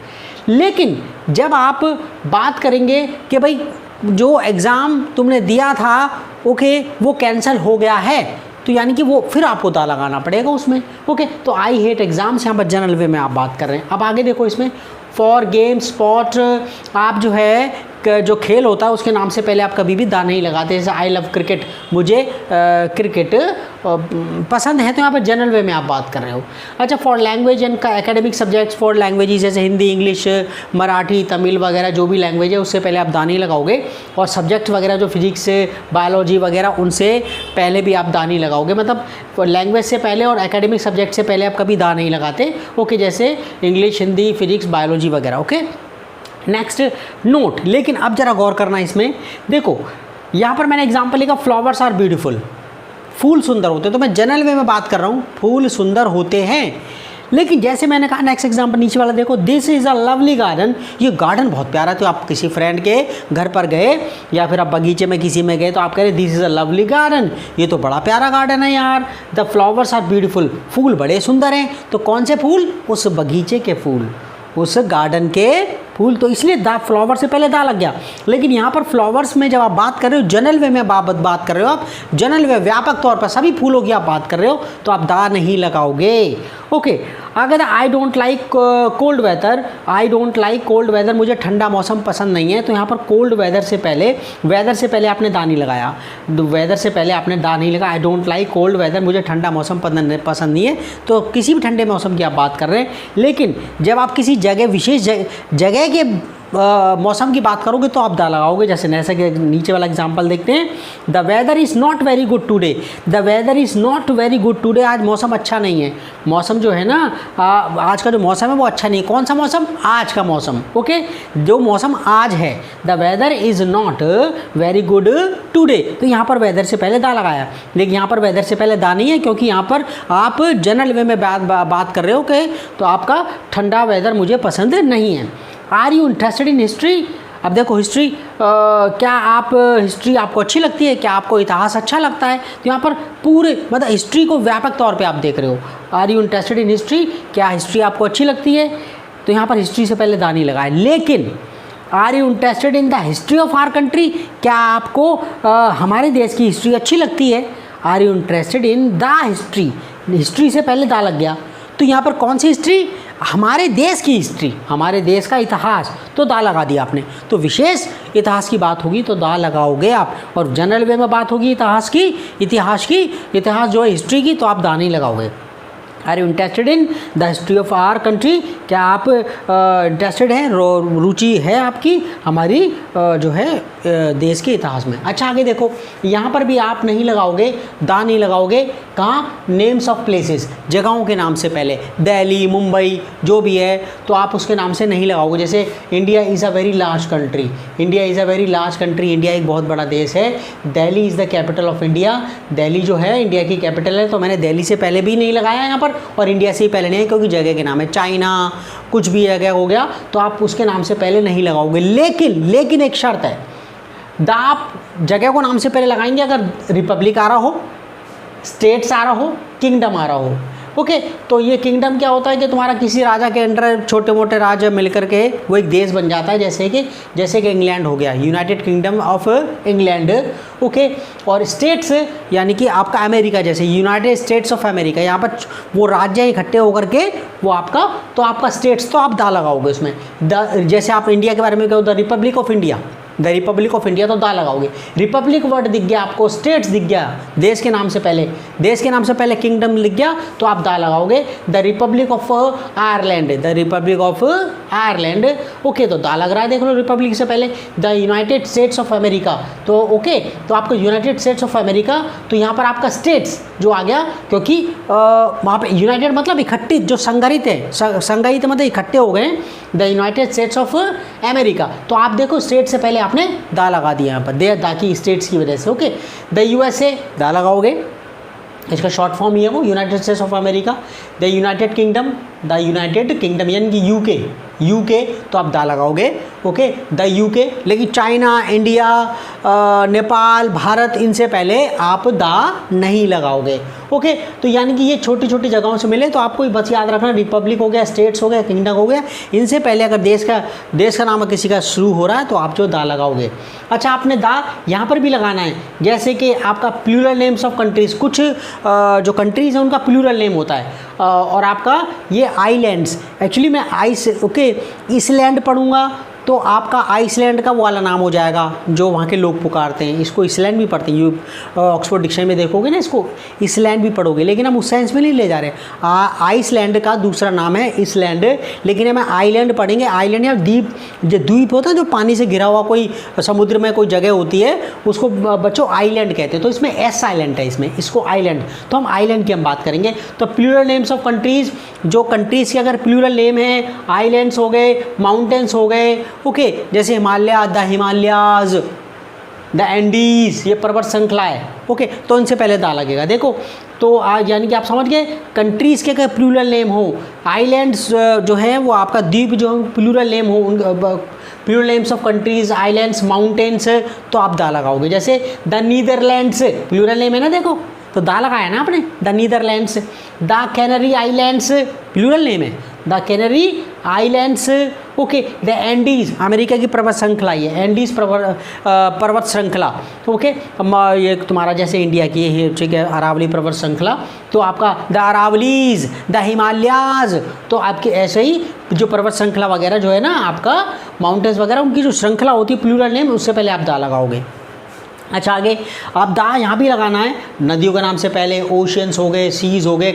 लेकिन जब आप बात करेंगे कि भाई जो एग्ज़ाम तुमने दिया था, ओके, वो कैंसिल हो गया है, तो यानी कि वो फिर आपको दा लगाना पड़ेगा उसमें, ओके। तो आई हेट एग्ज़ाम्स यहाँ पर जनरल वे में आप बात कर रहे हैं। अब आगे देखो, इसमें फॉर गेम, स्पोर्ट, आप जो है जो खेल होता है उसके नाम से पहले आप कभी भी दा नहीं लगाते। जैसे आई लव क्रिकेट, मुझे क्रिकेट पसंद है, तो यहाँ पर जनरल वे में आप बात कर रहे हो। अच्छा, for language and academic subjects, for languages जैसे हिंदी, इंग्लिश, मराठी, तमिल वगैरह जो भी लैंग्वेज है उससे पहले आप दा नहीं लगाओगे। और सब्जेक्ट वगैरह जो फिजिक्स, बायोलॉजी वगैरह, उनसे पहले भी आप दा नहीं लगाओगे। मतलब लैंग्वेज से पहले और एकेडमिक सब्जेक्ट से पहले आप कभी दा नहीं लगाते, ओके, जैसे इंग्लिश, हिंदी, फिजिक्स, बायोलॉजी वगैरह, ओके। Next, note. लेकिन अब जरा गौर करना इसमें, देखो यहाँ पर मैंने एग्जांपल लिखा फ्लावर्स आर ब्यूटीफुल, फूल सुंदर होते हैं। तो मैं जनरल वे में बात कर रहा हूँ, फूल सुंदर होते हैं। लेकिन जैसे मैंने कहा, नेक्स्ट एग्जांपल नीचे वाला देखो, this is a lovely garden, ये गार्डन बहुत प्यारा। तो आप किसी फ्रेंड के घर पर गए या फिर आप बगीचे में किसी में गए, तो आप कह रहे this is a lovely garden, ये तो बड़ा प्यारा गार्डन है यार। द फ्लावर्स आर ब्यूटीफुल, फूल बड़े सुंदर हैं। तो कौन से फूल? उस बगीचे के फूल, उस गार्डन के फूल। तो इसलिए दा, फ्लावर से पहले दा लग गया। लेकिन यहाँ पर फ्लावर्स में जब आप बात कर रहे हो, जनरल वे में बात कर रहे हो, आप जनरल वे, व्यापक तौर पर सभी फूलों की आप बात कर रहे हो, तो आप दा नहीं लगाओगे, ओके। अगर I don't like cold weather, I don't like cold weather, मुझे ठंडा मौसम पसंद नहीं है। तो यहाँ पर कोल्ड वेदर से पहले, वेदर से पहले आपने दा नहीं लगाया, वेदर से पहले आपने दा नहीं लगाया। I don't like cold weather, मुझे ठंडा मौसम पसंद नहीं है। तो किसी भी ठंडे मौसम की आप बात कर रहे हैं। लेकिन जब आप किसी जगह, विशेष जगह के मौसम की बात करोगे तो आप दा लगाओगे। जैसे जैसे कि नीचे वाला एग्जांपल देखते हैं, the weather is not very good today, the weather is not very good today, आज मौसम अच्छा नहीं है। मौसम जो है ना, आज का जो मौसम है वो अच्छा नहीं है। कौन सा मौसम? आज का मौसम, ओके, जो मौसम आज है। The weather is not very good today, तो यहाँ पर वेदर से पहले दा लगाया। लेकिन यहाँ पर वेदर से पहले दा नहीं है, क्योंकि यहाँ पर आप जनरल वे में बात कर रहे हो कि तो आपका ठंडा वेदर मुझे पसंद नहीं है। Are you interested in history? अब देखो हिस्ट्री, क्या आप हिस्ट्री आपको अच्छी लगती है? क्या आपको इतिहास अच्छा लगता है? तो यहाँ पर पूरे मतलब हिस्ट्री को व्यापक तौर पे आप देख रहे हो। Are you interested in history? क्या हिस्ट्री आपको अच्छी लगती है? तो यहाँ पर हिस्ट्री से पहले दा नहीं लगा है। लेकिन are you interested in the history of our country? क्या आपको हमारे देश की हिस्ट्री अच्छी लगती है? Are you interested in the history? History से पहले दा लग गया। तो यहाँ पर कौन सी हिस्ट्री? हमारे देश की हिस्ट्री, हमारे देश का इतिहास, तो दा लगा दिया आपने। तो विशेष इतिहास की बात होगी तो दा लगाओगे आप। और जनरल वे में बात होगी इतिहास जो है हिस्ट्री की, तो आप दा नहीं लगाओगे। Are you interested in the history of our country? क्या आप इंटरेस्टेड हैं, रुचि है आपकी हमारी जो है देश के इतिहास में? अच्छा आगे देखो, यहाँ पर भी आप नहीं लगाओगे, दा नहीं लगाओगे, कहाँ? नेम्स ऑफ प्लेसेस, जगहों के नाम से पहले, दिल्ली, मुंबई जो भी है तो आप उसके नाम से नहीं लगाओगे। जैसे India is a very large country, India is a very large country, India एक बहुत बड़ा देश है। Delhi is the capital of India, Delhi जो है इंडिया की कैपिटल है, तो मैंने दिल्ली से पहले भी नहीं लगाया यहाँ पर और इंडिया से ही पहले नहीं, क्योंकि जगह के नाम है। चाइना कुछ भी जगह हो गया तो आप उसके नाम से पहले नहीं लगाओगे। लेकिन एक शर्त है, आप जगह को नाम से पहले लगाएंगे अगर रिपब्लिक आ रहा हो, स्टेट्स आ रहा हो, किंगडम आ रहा हो। ओके, तो ये किंगडम क्या होता है कि तुम्हारा किसी राजा के अंडर छोटे मोटे राज्य मिलकर के वो एक देश बन जाता है, जैसे कि इंग्लैंड हो गया, United kingdom of England. Okay, और स्टेट्स यानी कि आपका अमेरिका, जैसे यूनाइटेड स्टेट्स ऑफ अमेरिका, यहाँ पर वो राज्य इकट्ठे होकर के वो आपका, तो आपका स्टेट्स तो आप दा लगाओगे उसमें। जैसे आप इंडिया के बारे में कहो the Republic of India, the Republic of India, तो दा लगाओगे। रिपब्लिक वर्ड दिख गया आपको, स्टेट्स दिख गया, देश के नाम से पहले, देश के नाम से पहले किंगडम लिख गया तो आप दा लगाओगे। The Republic of Ireland, the Republic of Ireland, okay, तो दा लग रहा है, देख लो रिपब्लिक से पहले। The United states of America, तो ओके, तो आपको यूनाइटेड स्टेट्स ऑफ अमेरिका, तो यहाँ पर आपका स्टेट्स जो आ गया, क्योंकि वहाँ पे यूनाइटेड मतलब इकट्ठे, जो संगठित है, संगठित मतलब इकट्ठे हो गए, the United states of America, तो आप देखो स्टेट से पहले आपने दा लगा दिया यहाँ पर, दा की स्टेट्स की वजह से। ओके, द यूएसए दा लगाओगे, इसका शॉर्ट फॉर्म ये है वो, United states of America. The United kingdom, the United kingdom यानी कि यूके, तो आप दा लगाओगे। ओके, द यूके, लेकिन चाइना, इंडिया, नेपाल, भारत, इनसे पहले आप दा नहीं लगाओगे। ओके, तो यानी कि ये छोटी छोटी जगहों से मिले, तो आपको बस याद रखना, रिपब्लिक हो गया, स्टेट्स हो गया, किंगडम हो गया, इनसे पहले अगर देश का नाम किसी का शुरू हो रहा है तो आप जो दा लगाओगे। अच्छा, आपने दा यहाँ पर भी लगाना है, जैसे कि आपका प्लूरल नेम्स ऑफ कंट्रीज़, कुछ जो कंट्रीज़ हैं उनका प्लूरल नेम होता है, और आपका ये आइलैंड्स, एक्चुअली मैं इसलैंड पढ़ूंगा तो आपका आइसलैंड का वो वाला नाम हो जाएगा जो वहाँ के लोग पुकारते हैं, इसको इसलैंड भी पढ़ते हैं। ऑक्सफोर्ड डिक्शनरी में देखोगे ना, इसको इसलैंड भी पढ़ोगे, लेकिन हम उस सेंस में नहीं ले जा रहे। आइसलैंड का दूसरा नाम है इसलैंड, लेकिन हम आइलैंड पढ़ेंगे। आइलैंड या द्वीप, जो द्वीप होता है जो पानी से घिरा हुआ, कोई समुद्र में कोई जगह होती है, उसको बच्चों आइलैंड कहते हैं। तो इसमें एस साइलेंट है, इसमें इसको आइलैंड, तो हम आइलैंड की हम बात करेंगे। तो प्लूरल नेम्स ऑफ कंट्रीज़, जो कंट्रीज़ के अगर प्लूरल नेम है, आइलैंड्स हो गए, माउंटेन्स हो गए, ओके, जैसे Himalaya, the Himalayas, the Andes, ये पर्वत श्रृंखला है। ओके, तो इनसे पहले दा लगेगा। देखो, तो यानी कि आप समझ गए, कंट्रीज़ के प्लूरल नेम हो, आइलैंड्स जो है वो आपका द्वीप जो प्लूरल नेम हो, उन plural names of countries, islands, mountains, तो आप दा लगाओगे। जैसे द नीदरलैंड्स, प्लूरल नेम है ना, देखो, तो दा लगाया ना आपने, the Netherlands. The Canary Islands, plural name है, the Canary Islands. Okay, the Andes, America की पर्वत श्रृंखला, ये एंडीज़ पर्वत श्रृंखला। ओके, ये तुम्हारा जैसे इंडिया की है, ठीक है, अरावली पर्वत श्रृंखला, तो आपका द अरावलीज़, द हिमालयाज, तो आपके ऐसे ही जो पर्वत श्रृंखला वगैरह जो है ना, आपका माउंटेन्स वगैरह, उनकी जो श्रृंखला होती है प्लूरल नेम, उससे पहले आप दा लगाओगे। अच्छा, आगे आप दा यहाँ भी लगाना है, नदियों के नाम से पहले ओशियंस हो गए, सीज़ हो गए,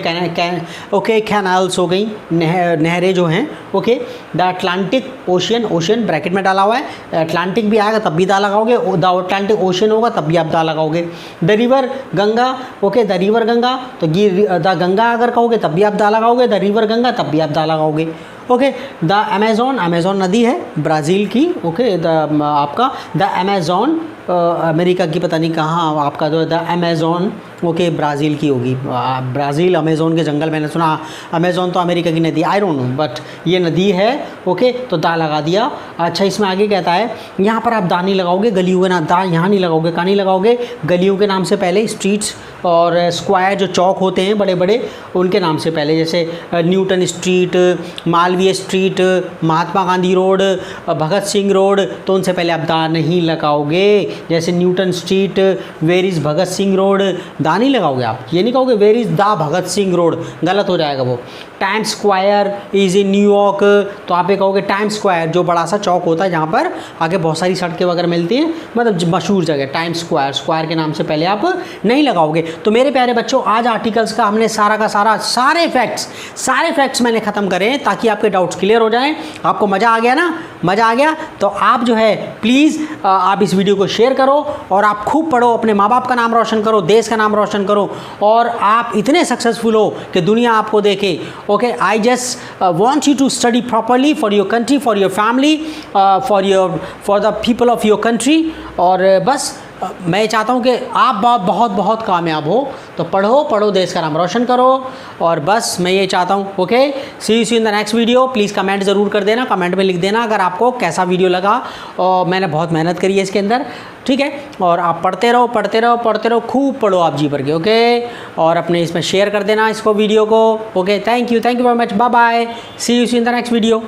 ओके, कैनाल्स हो गई, नहरें जो हैं। Okay, the Atlantic ocean, ocean bracket में डाला हुआ है, अटलांटिक भी आएगा तब भी दा लगाओगे, द अटलांटिक ओशियन होगा तब भी आप दा लगाओगे। The river Ganga, okay, the river Ganga, तो द गंगा अगर कहोगे तब भी आप दा लगाओगे, द रिवर गंगा तब भी आप दा लगाओगे। ओके, द अमेज़ॉन, अमेज़ॉन नदी है ब्राज़ील की। ओके, द आपका द अमेज़ॉन, अमेरिका की पता नहीं कहाँ, आपका जो द अमेज़ॉन, ओके, ब्राज़ील की होगी, ब्राज़ील अमेज़ॉन के जंगल, मैंने सुना अमेज़ॉन तो अमेरिका की नदी, आई डोंट नो, बट ये नदी है। ओके, तो दा लगा दिया। अच्छा, इसमें आगे कहता है, यहाँ पर आप दा नहीं लगाओगे, गलियों के नाम, दा यहाँ नहीं लगाओगे, कहाँ नहीं लगाओगे, गलियों के नाम से पहले, स्ट्रीट्स और स्क्वायर जो चौक होते हैं बड़े बड़े, उनके नाम से पहले, जैसे Newton street, Malviya street, Mahatma Gandhi road, Bhagat Singh road, तो उनसे पहले आप दा नहीं लगाओगे। जैसे Newton street, where is Bhagat Singh road, the नहीं लगाओगे आप, ये नहीं कहोगे where is the Bhagat Singh road, गलत हो जाएगा वो। Time square is in New York, तो आप ये कहोगे टाइम स्क्वायर, जो बड़ा सा चौक होता है जहाँ पर आगे बहुत सारी सड़कें वगैरह मिलती हैं, मतलब मशहूर जगह टाइम स्क्वायर, स्क्वायर के नाम से पहले आप नहीं लगाओगे। तो मेरे प्यारे बच्चों, आज आर्टिकल्स का हमने सारा का सारा सारे फैक्ट्स मैंने ख़त्म करे ताकि आपके डाउट्स क्लियर हो जाएं। आपको मज़ा आ गया ना? मज़ा आ गया तो आप जो है प्लीज़ आप इस वीडियो को शेयर करो और आप खूब पढ़ो, अपने माँ बाप का नाम रोशन करो, देश का नाम रोशन करो और आप इतने सक्सेसफुल हो कि दुनिया आपको देखे। Okay, I just want you to study properly for your country, for your family, for the people of your country. और बस मैं चाहता हूँ कि आप बहुत बहुत कामयाब हो, तो पढ़ो, देश का नाम रोशन करो और बस मैं ये चाहता हूँ। Okay, see you in the next video. Please comment ज़रूर कर देना, कमेंट में लिख देना अगर आपको कैसा वीडियो लगा, और मैंने बहुत मेहनत करी है इसके अंदर, ठीक है। और आप पढ़ते रहो, खूब पढ़ो आप जी भर के। ओके, और अपने इसमें शेयर कर देना इसको, वीडियो को। Okay, thank you very much, bye bye, see you in the next video.